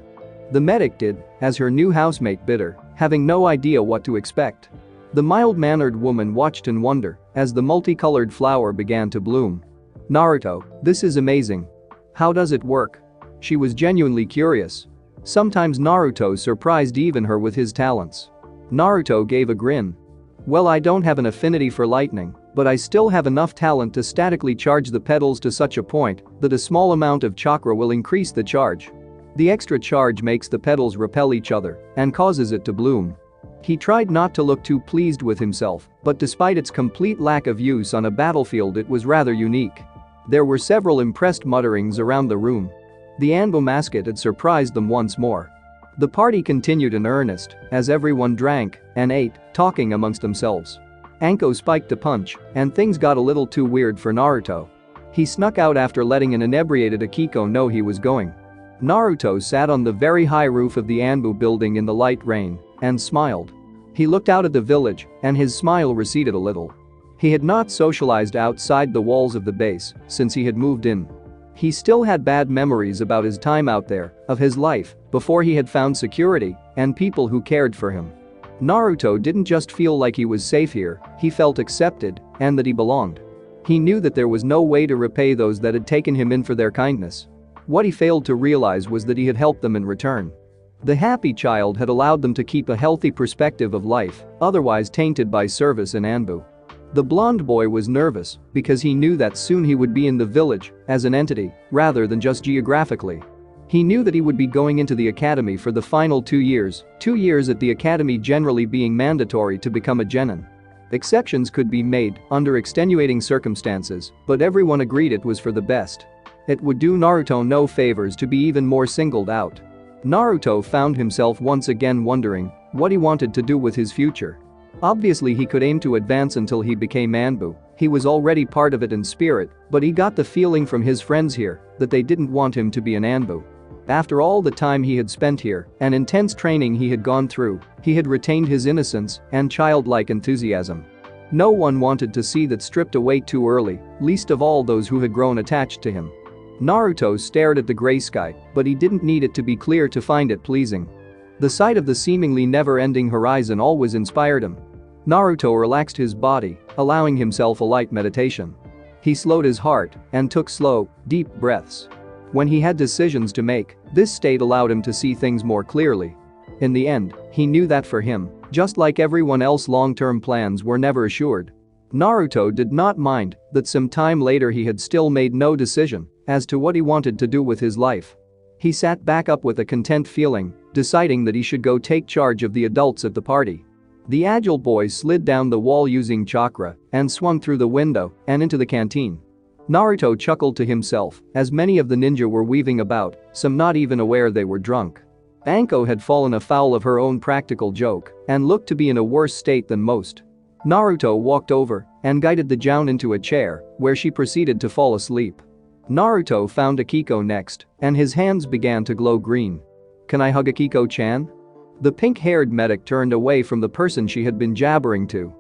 The medic did, as her new housemate bid her, having no idea what to expect. The mild-mannered woman watched in wonder as the multicolored flower began to bloom. "Naruto, this is amazing. How does it work?" She was genuinely curious. Sometimes Naruto surprised even her with his talents. Naruto gave a grin. "Well, I don't have an affinity for lightning, but I still have enough talent to statically charge the petals to such a point that a small amount of chakra will increase the charge. The extra charge makes the petals repel each other and causes it to bloom." He tried not to look too pleased with himself, but despite its complete lack of use on a battlefield, it was rather unique. There were several impressed mutterings around the room. The ANBU mascot had surprised them once more. The party continued in earnest as everyone drank and ate, talking amongst themselves. Anko spiked a punch, and things got a little too weird for Naruto. He snuck out after letting an inebriated Akiko know he was going. Naruto sat on the very high roof of the ANBU building in the light rain and smiled. He looked out at the village, and his smile receded a little. He had not socialized outside the walls of the base since he had moved in. He still had bad memories about his time out there, of his life, before he had found security and people who cared for him. Naruto didn't just feel like he was safe here, he felt accepted and that he belonged. He knew that there was no way to repay those that had taken him in for their kindness. What he failed to realize was that he had helped them in return. The happy child had allowed them to keep a healthy perspective of life, otherwise tainted by service in ANBU. The blonde boy was nervous because he knew that soon he would be in the village as an entity rather than just geographically. He knew that he would be going into the academy for the final 2 years at the academy generally being mandatory to become a genin. Exceptions could be made under extenuating circumstances, but everyone agreed it was for the best. It would do Naruto no favors to be even more singled out. Naruto found himself once again wondering what he wanted to do with his future. Obviously he could aim to advance until he became ANBU, He was already part of it in spirit, but he got the feeling from his friends here that they didn't want him to be an ANBU. After all the time he had spent here and intense training he had gone through, he had retained his innocence and childlike enthusiasm. No one wanted to see that stripped away too early, least of all those who had grown attached to him. Naruto stared at the gray sky, but he didn't need it to be clear to find it pleasing. The sight of the seemingly never-ending horizon always inspired him. Naruto relaxed his body, allowing himself a light meditation. He slowed his heart and took slow, deep breaths. When he had decisions to make, this state allowed him to see things more clearly. In the end, he knew that for him, just like everyone else, long-term plans were never assured. Naruto did not mind that some time later he had still made no decision as to what he wanted to do with his life. He sat back up with a content feeling, deciding that he should go take charge of the adults at the party. The agile boy slid down the wall using chakra and swung through the window and into the canteen. Naruto chuckled to himself as many of the ninja were weaving about, some not even aware they were drunk. Anko had fallen afoul of her own practical joke and looked to be in a worse state than most. Naruto walked over and guided the Joun into a chair where she proceeded to fall asleep. Naruto found Akiko next and his hands began to glow green. "Can I hug Akiko-chan?" The pink-haired medic turned away from the person she had been jabbering to.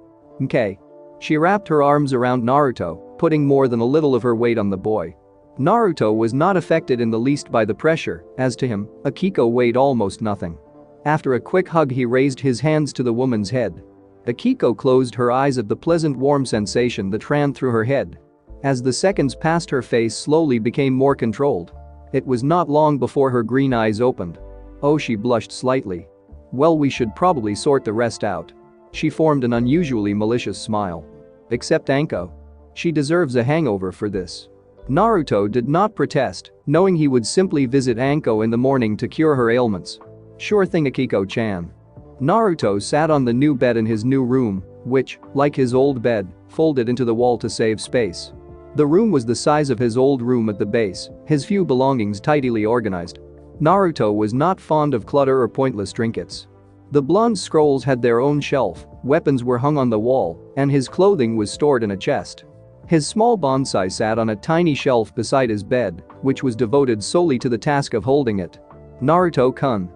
"Okay." She wrapped her arms around Naruto, putting more than a little of her weight on the boy. Naruto was not affected in the least by the pressure, as to him, Akiko weighed almost nothing. After a quick hug he raised his hands to the woman's head. Akiko closed her eyes at the pleasant warm sensation that ran through her head. As the seconds passed her face slowly became more controlled. It was not long before her green eyes opened. Oh, she blushed slightly. Well, we should probably sort the rest out. She formed an unusually malicious smile. Except Anko. She deserves a hangover for this. Naruto did not protest, knowing he would simply visit Anko in the morning to cure her ailments. Sure thing, Akiko-chan. Naruto sat on the new bed in his new room, which, like his old bed, folded into the wall to save space. The room was the size of his old room at the base, his few belongings tidily organized. Naruto was not fond of clutter or pointless trinkets. The blonde scrolls had their own shelf, weapons were hung on the wall, and his clothing was stored in a chest. His small bonsai sat on a tiny shelf beside his bed, which was devoted solely to the task of holding it. "Naruto-kun."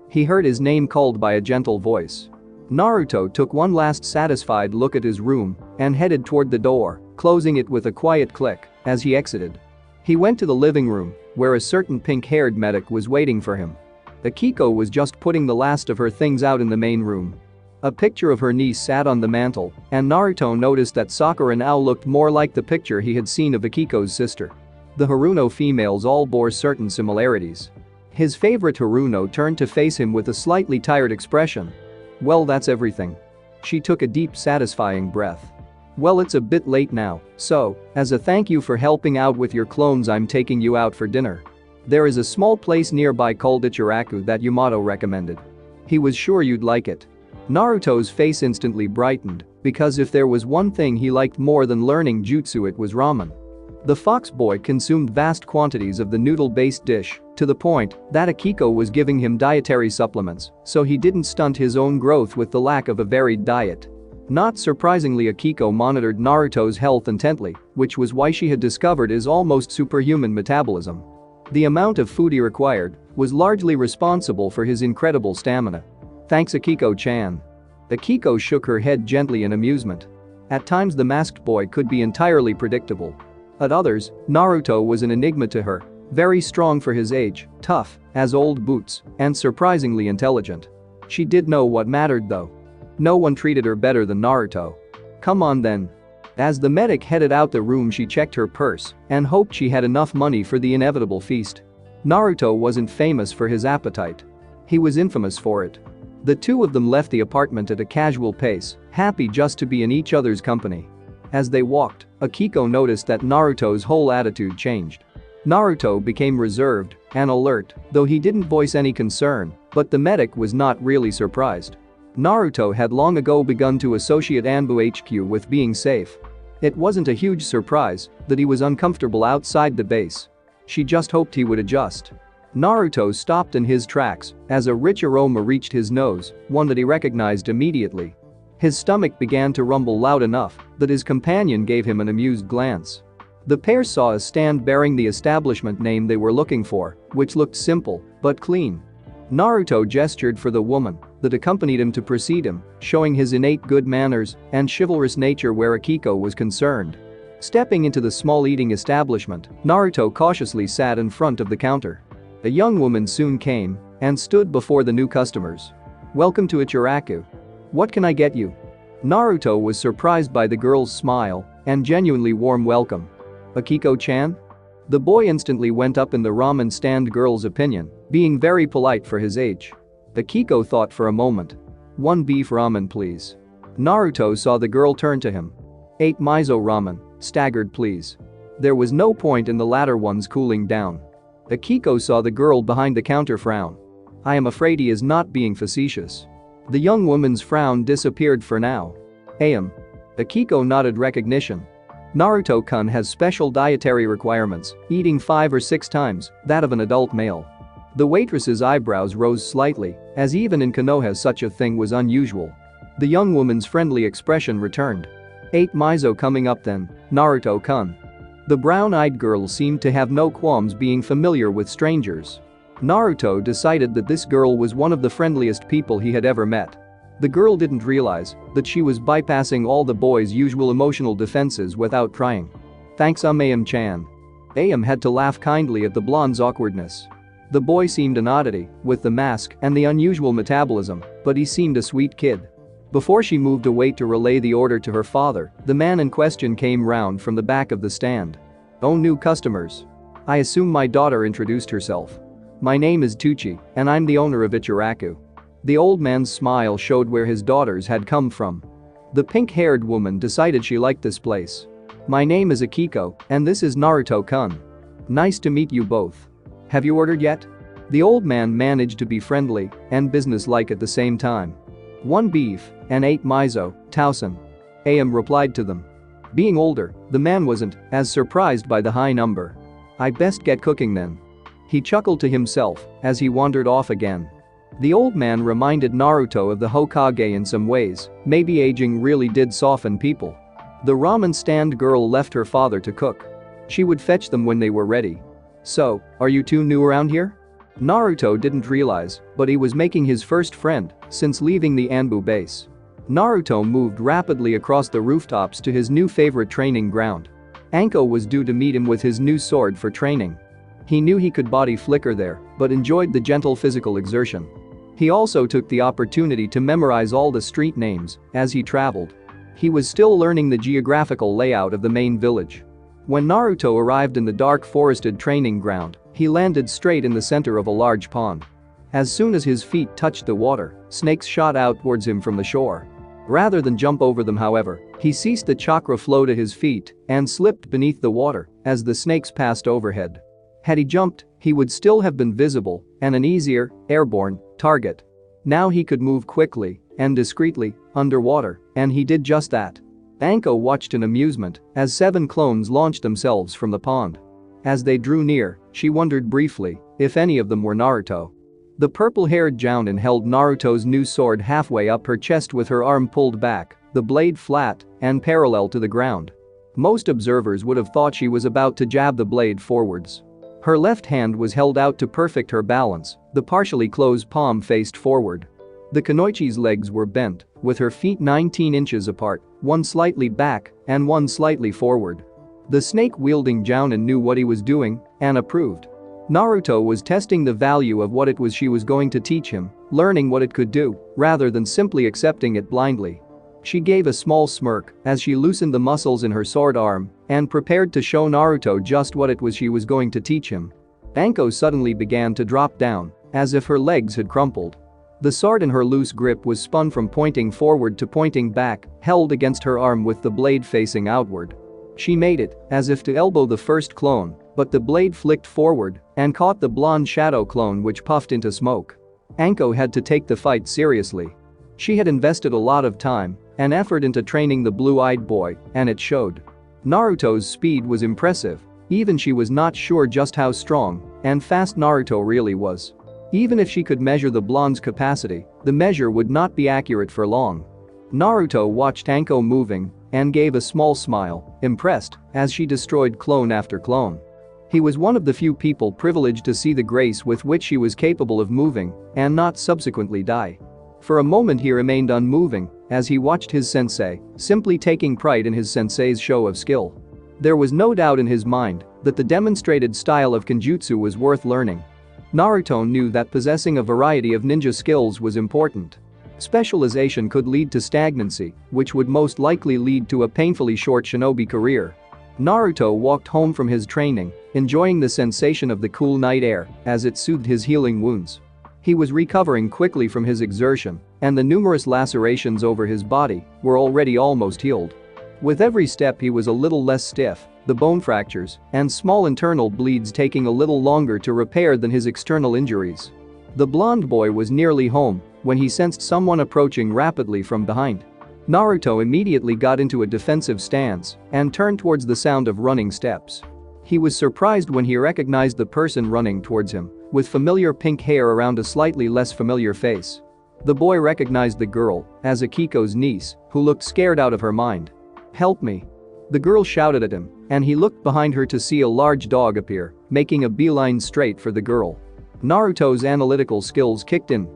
He heard his name called by a gentle voice. Naruto took one last satisfied look at his room and headed toward the door, closing it with a quiet click as he exited. He went to the living room, where a certain pink-haired medic was waiting for him. Akiko was just putting the last of her things out in the main room. A picture of her niece sat on the mantel, and Naruto noticed that Sakura now looked more like the picture he had seen of Akiko's sister. The Haruno females all bore certain similarities. His favorite Haruno turned to face him with a slightly tired expression. "Well, that's everything." She took a deep, satisfying breath. "Well, it's a bit late now, so, as a thank you for helping out with your clones, I'm taking you out for dinner. There is a small place nearby called Ichiraku that Yamato recommended. He was sure you'd like it." Naruto's face instantly brightened, because if there was one thing he liked more than learning jutsu, it was ramen. The fox boy consumed vast quantities of the noodle-based dish, to the point that Akiko was giving him dietary supplements, so he didn't stunt his own growth with the lack of a varied diet. Not surprisingly, Akiko monitored Naruto's health intently, which was why she had discovered his almost superhuman metabolism. The amount of food he required was largely responsible for his incredible stamina. "Thanks, Akiko-chan." Akiko shook her head gently in amusement. At times the masked boy could be entirely predictable. At others, Naruto was an enigma to her, very strong for his age, tough as old boots, and surprisingly intelligent. She did know what mattered though. No one treated her better than Naruto. "Come on then." As the medic headed out the room, she checked her purse and hoped she had enough money for the inevitable feast. Naruto wasn't famous for his appetite. He was infamous for it. The two of them left the apartment at a casual pace, happy just to be in each other's company. As they walked, Akiko noticed that Naruto's whole attitude changed. Naruto became reserved and alert, though he didn't voice any concern, but the medic was not really surprised. Naruto had long ago begun to associate ANBU HQ with being safe. It wasn't a huge surprise that he was uncomfortable outside the base. She just hoped he would adjust. Naruto stopped in his tracks as a rich aroma reached his nose, one that he recognized immediately. His stomach began to rumble loud enough that his companion gave him an amused glance. The pair saw a stand bearing the establishment name they were looking for, which looked simple but clean. Naruto gestured for the woman that accompanied him to precede him, showing his innate good manners and chivalrous nature where Akiko was concerned. Stepping into the small eating establishment, Naruto cautiously sat in front of the counter. A young woman soon came and stood before the new customers. "Welcome to Ichiraku. What can I get you?" Naruto was surprised by the girl's smile and genuinely warm welcome. "Akiko-chan?" The boy instantly went up in the ramen stand girl's opinion, being very polite for his age. Akiko thought for a moment. "1 beef ramen please." Naruto saw the girl turn to him. "8 miso ramen, staggered please." There was no point in the latter one's cooling down. Akiko saw the girl behind the counter frown. "I am afraid he is not being facetious." The young woman's frown disappeared for now. Akiko nodded recognition. Naruto-kun has special dietary requirements, eating 5 or 6 times that of an adult male. The waitress's eyebrows rose slightly, as even in Konoha such a thing was unusual. The young woman's friendly expression returned. "8 miso coming up then, Naruto-kun." The brown-eyed girl seemed to have no qualms being familiar with strangers. Naruto decided that this girl was one of the friendliest people he had ever met. The girl didn't realize that she was bypassing all the boy's usual emotional defenses without trying. "Thanks Ayam-chan." Ayam had to laugh kindly at the blonde's awkwardness. The boy seemed an oddity, with the mask and the unusual metabolism, but he seemed a sweet kid. Before she moved away to relay the order to her father, the man in question came round from the back of the stand. "Oh, new customers. I assume my daughter introduced herself. My name is Tucci, and I'm the owner of Ichiraku." The old man's smile showed where his daughters had come from. The pink-haired woman decided she liked this place. "My name is Akiko, and this is Naruto-kun. Nice to meet you both. Have you ordered yet?" The old man managed to be friendly and businesslike at the same time. "1 beef and 8 miso, Tausen." Ayam replied to them. Being older, the man wasn't as surprised by the high number. "I best get cooking then." He chuckled to himself as he wandered off again. The old man reminded Naruto of the Hokage in some ways, maybe aging really did soften people. The ramen stand girl left her father to cook. She would fetch them when they were ready. "So, are you two new around here?" Naruto didn't realize, but he was making his first friend since leaving the ANBU base. Naruto moved rapidly across the rooftops to his new favorite training ground. Anko was due to meet him with his new sword for training. He knew he could body flicker there, but enjoyed the gentle physical exertion. He also took the opportunity to memorize all the street names as he traveled. He was still learning the geographical layout of the main village. When Naruto arrived in the dark forested training ground, he landed straight in the center of a large pond. As soon as his feet touched the water, snakes shot out towards him from the shore. Rather than jump over them, however, he ceased the chakra flow to his feet and slipped beneath the water as the snakes passed overhead. Had he jumped, he would still have been visible and an easier, airborne, target. Now he could move quickly and discreetly underwater, and he did just that. Anko watched in amusement as 7 clones launched themselves from the pond. As they drew near, she wondered briefly if any of them were Naruto. The purple-haired Jounin held Naruto's new sword halfway up her chest with her arm pulled back, the blade flat and parallel to the ground. Most observers would have thought she was about to jab the blade forwards. Her left hand was held out to perfect her balance, the partially closed palm faced forward. The Kunoichi's legs were bent, with her feet 19 inches apart, one slightly back and one slightly forward. The snake-wielding Jounin knew what he was doing and approved. Naruto was testing the value of what it was she was going to teach him, learning what it could do, rather than simply accepting it blindly. She gave a small smirk as she loosened the muscles in her sword arm and prepared to show Naruto just what it was she was going to teach him. Anko suddenly began to drop down, as if her legs had crumpled. The sword in her loose grip was spun from pointing forward to pointing back, held against her arm with the blade facing outward. She made it, as if to elbow the first clone, but the blade flicked forward and caught the blonde shadow clone, which puffed into smoke. Anko had to take the fight seriously. She had invested a lot of time and effort into training the blue-eyed boy, and it showed. Naruto's speed was impressive. Even she was not sure just how strong and fast Naruto really was. Even if she could measure the blonde's capacity, the measure would not be accurate for long. Naruto watched Anko moving and gave a small smile, impressed, as she destroyed clone after clone. He was one of the few people privileged to see the grace with which she was capable of moving and not subsequently die. For a moment he remained unmoving as he watched his sensei, simply taking pride in his sensei's show of skill. There was no doubt in his mind that the demonstrated style of Kenjutsu was worth learning. Naruto knew that possessing a variety of ninja skills was important. Specialization could lead to stagnancy, which would most likely lead to a painfully short shinobi career. Naruto walked home from his training, enjoying the sensation of the cool night air as it soothed his healing wounds. He was recovering quickly from his exertion, and the numerous lacerations over his body were already almost healed. With every step he was a little less stiff, the bone fractures and small internal bleeds taking a little longer to repair than his external injuries. The blonde boy was nearly home when he sensed someone approaching rapidly from behind. Naruto immediately got into a defensive stance and turned towards the sound of running steps. He was surprised when he recognized the person running towards him, with familiar pink hair around a slightly less familiar face. The boy recognized the girl as Akiko's niece, who looked scared out of her mind. "Help me!" The girl shouted at him, and he looked behind her to see a large dog appear, making a beeline straight for the girl. Naruto's analytical skills kicked in.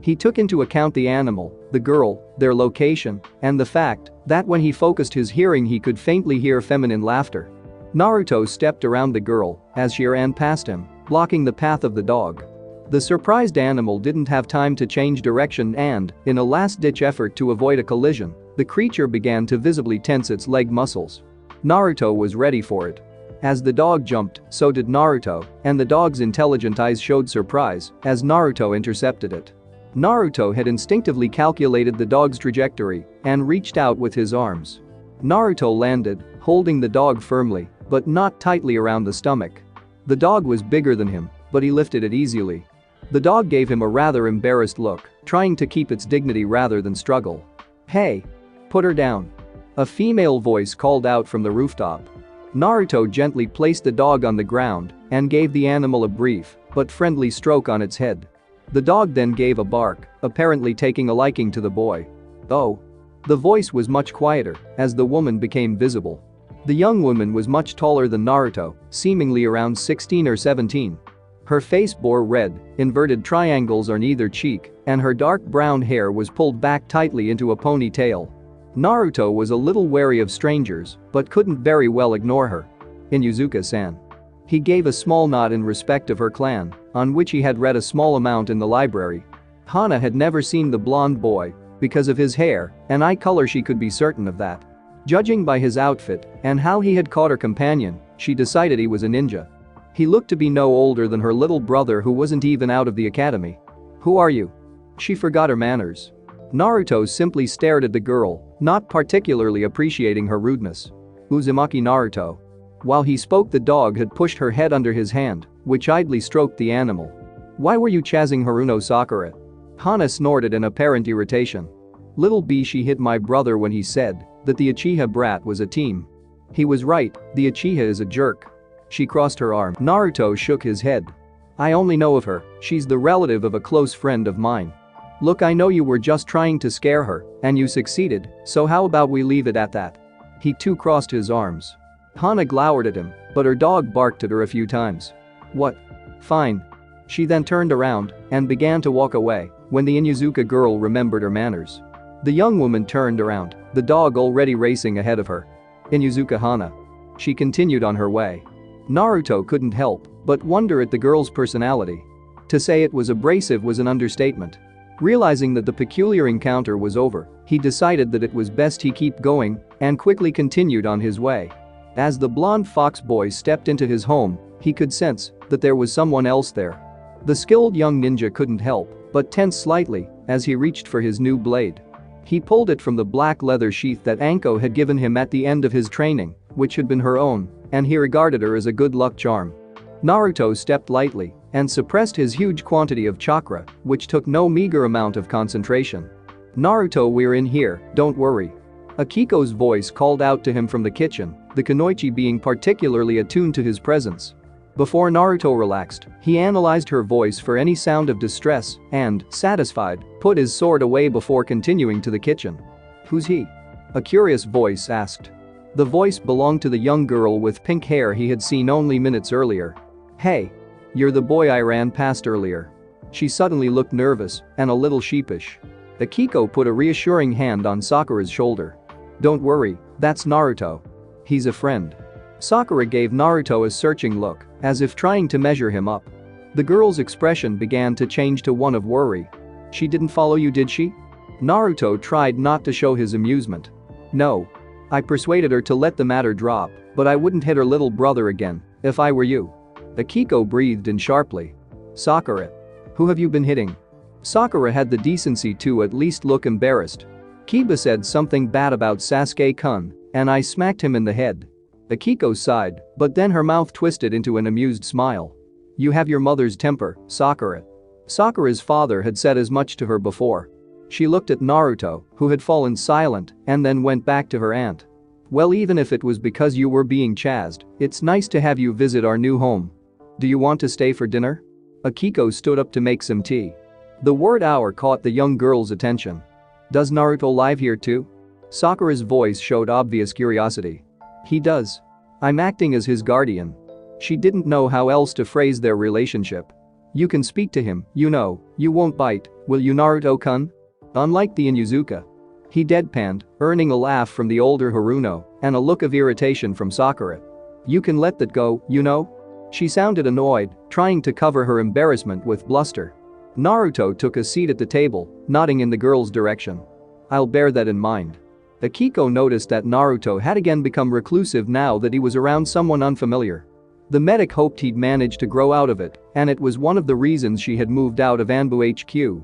He took into account the animal, the girl, their location, and the fact that when he focused his hearing he could faintly hear feminine laughter. Naruto stepped around the girl as she ran past him, blocking the path of the dog. The surprised animal didn't have time to change direction and, in a last-ditch effort to avoid a collision, the creature began to visibly tense its leg muscles. Naruto was ready for it. As the dog jumped, so did Naruto, and the dog's intelligent eyes showed surprise as Naruto intercepted it. Naruto had instinctively calculated the dog's trajectory and reached out with his arms. Naruto landed, holding the dog firmly, but not tightly around the stomach. The dog was bigger than him, but he lifted it easily. The dog gave him a rather embarrassed look, trying to keep its dignity rather than struggle. "Hey! Put her down!" A female voice called out from the rooftop. Naruto gently placed the dog on the ground and gave the animal a brief but friendly stroke on its head. The dog then gave a bark, apparently taking a liking to the boy. "Oh." The voice was much quieter as the woman became visible. The young woman was much taller than Naruto, seemingly around 16 or 17. Her face bore red, inverted triangles on either cheek, and her dark brown hair was pulled back tightly into a ponytail. Naruto was a little wary of strangers, but couldn't very well ignore her. "Inuzuka-san." He gave a small nod in respect of her clan, on which he had read a small amount in the library. Hana had never seen the blonde boy because of his hair and eye color. She could be certain of that. Judging by his outfit and how he had caught her companion, she decided he was a ninja. He looked to be no older than her little brother who wasn't even out of the academy. "Who are you?" She forgot her manners. Naruto simply stared at the girl, not particularly appreciating her rudeness. "Uzumaki Naruto." While he spoke, the dog had pushed her head under his hand, which idly stroked the animal. "Why were you chasing Haruno Sakura?" Hana snorted in apparent irritation. "Little B, she hit my brother when he said that the Uchiha brat was a team. He was right, the Uchiha is a jerk." She crossed her arm. Naruto shook his head. "I only know of her, she's the relative of a close friend of mine. Look, I know you were just trying to scare her, and you succeeded, so how about we leave it at that?" He too crossed his arms. Hana glowered at him, but her dog barked at her a few times. "What? Fine." She then turned around and began to walk away when the Inuzuka girl remembered her manners. The young woman turned around, the dog already racing ahead of her. "Inuzuka Hana." She continued on her way. Naruto couldn't help but wonder at the girl's personality. To say it was abrasive was an understatement. Realizing that the peculiar encounter was over, he decided that it was best he keep going and quickly continued on his way. As the blonde fox boy stepped into his home, he could sense that there was someone else there. The skilled young ninja couldn't help but tense slightly as he reached for his new blade. He pulled it from the black leather sheath that Anko had given him at the end of his training, which had been her own, and he regarded her as a good luck charm. Naruto stepped lightly and suppressed his huge quantity of chakra, which took no meager amount of concentration. "Naruto, we're in here, don't worry." Akiko's voice called out to him from the kitchen, the kunoichi being particularly attuned to his presence. Before Naruto relaxed, he analyzed her voice for any sound of distress and, satisfied, put his sword away before continuing to the kitchen. "Who's he?" a curious voice asked. The voice belonged to the young girl with pink hair he had seen only minutes earlier. "Hey. You're the boy I ran past earlier." She suddenly looked nervous and a little sheepish. Akiko put a reassuring hand on Sakura's shoulder. "Don't worry, that's Naruto. He's a friend." Sakura gave Naruto a searching look, as if trying to measure him up. The girl's expression began to change to one of worry. "She didn't follow you, did she?" Naruto tried not to show his amusement. "No. I persuaded her to let the matter drop, but I wouldn't hit her little brother again, if I were you." Akiko breathed in sharply. "Sakura. Who have you been hitting?" Sakura had the decency to at least look embarrassed. "Kiba said something bad about Sasuke-kun, and I smacked him in the head." Akiko sighed, but then her mouth twisted into an amused smile. "You have your mother's temper, Sakura." Sakura's father had said as much to her before. She looked at Naruto, who had fallen silent, and then went back to her aunt. "Well, even if it was because you were being chased, it's nice to have you visit our new home. Do you want to stay for dinner?" Akiko stood up to make some tea. The word hour caught the young girl's attention. "Does Naruto live here too?" Sakura's voice showed obvious curiosity. "He does. I'm acting as his guardian." She didn't know how else to phrase their relationship. "You can speak to him, you know, you won't bite, will you, Naruto-kun?" Unlike the Inuzuka. He deadpanned, earning a laugh from the older Haruno and a look of irritation from Sakura. "You can let that go, you know?" She sounded annoyed, trying to cover her embarrassment with bluster. Naruto took a seat at the table, nodding in the girl's direction. "I'll bear that in mind." Akiko noticed that Naruto had again become reclusive now that he was around someone unfamiliar. The medic hoped he'd manage to grow out of it, and it was one of the reasons she had moved out of ANBU HQ.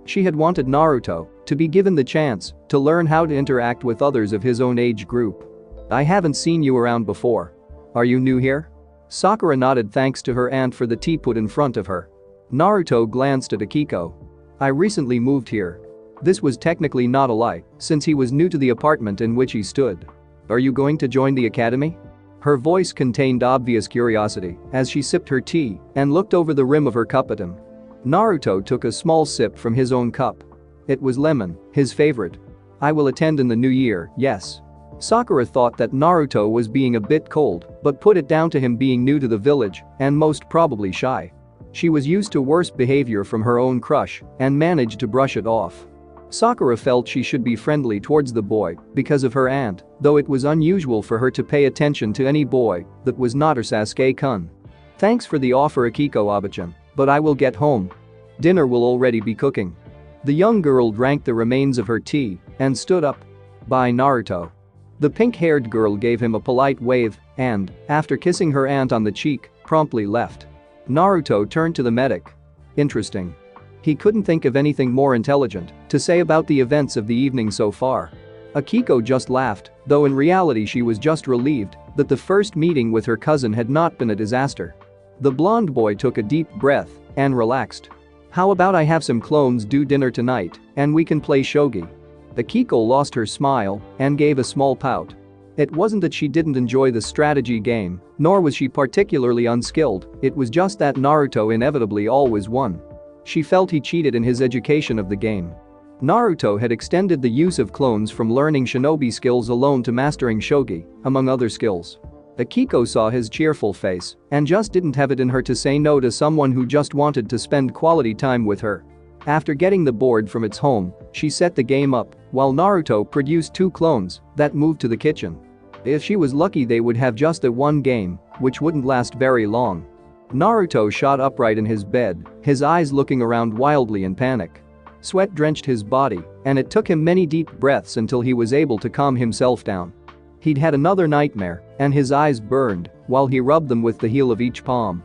She had wanted Naruto to be given the chance to learn how to interact with others of his own age group. "I haven't seen you around before. Are you new here?" Sakura nodded thanks to her aunt for the tea put in front of her. Naruto glanced at Akiko. "I recently moved here." This was technically not a lie, since he was new to the apartment in which he stood. "Are you going to join the academy?" Her voice contained obvious curiosity as she sipped her tea and looked over the rim of her cup at him. Naruto took a small sip from his own cup. It was lemon, his favorite. "I will attend in the new year, yes." Sakura thought that Naruto was being a bit cold, but put it down to him being new to the village and most probably shy. She was used to worse behavior from her own crush and managed to brush it off. Sakura felt she should be friendly towards the boy because of her aunt, though it was unusual for her to pay attention to any boy that was not her Sasuke-kun. "Thanks for the offer, Akiko-abachan, but I will get home. Dinner will already be cooking." The young girl drank the remains of her tea and stood up. "Bye, Naruto." The pink-haired girl gave him a polite wave and, after kissing her aunt on the cheek, promptly left. Naruto turned to the medic. "Interesting." He couldn't think of anything more intelligent to say about the events of the evening so far. Akiko just laughed, though in reality she was just relieved that the first meeting with her cousin had not been a disaster. The blonde boy took a deep breath and relaxed. "How about I have some clones do dinner tonight and we can play shogi?" Akiko lost her smile and gave a small pout. It wasn't that she didn't enjoy the strategy game, nor was she particularly unskilled, it was just that Naruto inevitably always won. She felt he cheated in his education of the game. Naruto had extended the use of clones from learning shinobi skills alone to mastering shogi, among other skills. Akiko saw his cheerful face and just didn't have it in her to say no to someone who just wanted to spend quality time with her. After getting the board from its home, she set the game up while Naruto produced 2 clones that moved to the kitchen. If she was lucky, they would have just the one game, which wouldn't last very long. Naruto shot upright in his bed, his eyes looking around wildly in panic. Sweat drenched his body, and it took him many deep breaths until he was able to calm himself down. He'd had another nightmare, and his eyes burned while he rubbed them with the heel of each palm.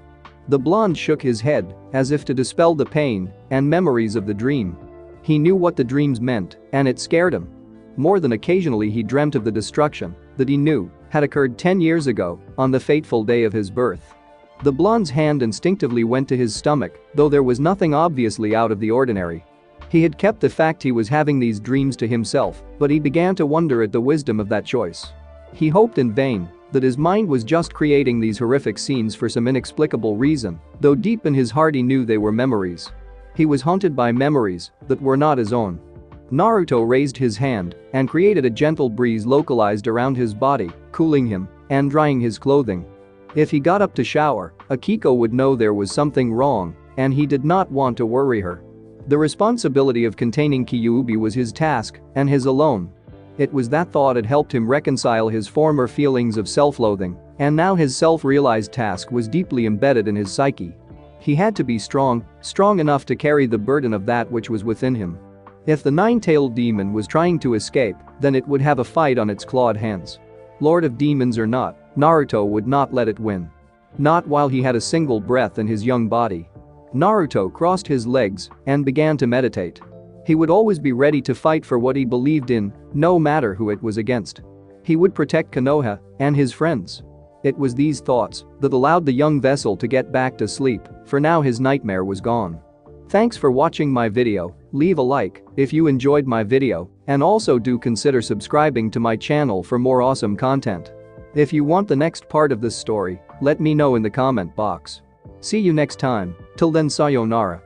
The blonde shook his head as if to dispel the pain and memories of the dream. He knew what the dreams meant, and it scared him. More than occasionally he dreamt of the destruction that he knew had occurred 10 years ago on the fateful day of his birth. The blonde's hand instinctively went to his stomach, though there was nothing obviously out of the ordinary. He had kept the fact he was having these dreams to himself, but he began to wonder at the wisdom of that choice. He hoped in vain that his mind was just creating these horrific scenes for some inexplicable reason, though deep in his heart he knew they were memories. He was haunted by memories that were not his own. Naruto raised his hand and created a gentle breeze localized around his body, cooling him and drying his clothing. If he got up to shower, Akiko would know there was something wrong, and he did not want to worry her. The responsibility of containing Kyuubi was his task, and his alone. It was that thought had helped him reconcile his former feelings of self-loathing, and now his self-realized task was deeply embedded in his psyche. He had to be strong enough to carry the burden of that which was within him. If the nine-tailed demon was trying to escape, then it would have a fight on its clawed hands. Lord of demons or not, Naruto would not let it win. Not while he had a single breath in his young body. Naruto crossed his legs and began to meditate. He would always be ready to fight for what he believed in, no matter who it was against. He would protect Konoha and his friends. It was these thoughts that allowed the young vessel to get back to sleep, for now his nightmare was gone. Thanks for watching my video. Leave a like if you enjoyed my video, and also do consider subscribing to my channel for more awesome content. If you want the next part of this story, let me know in the comment box. See you next time. Till then, sayonara.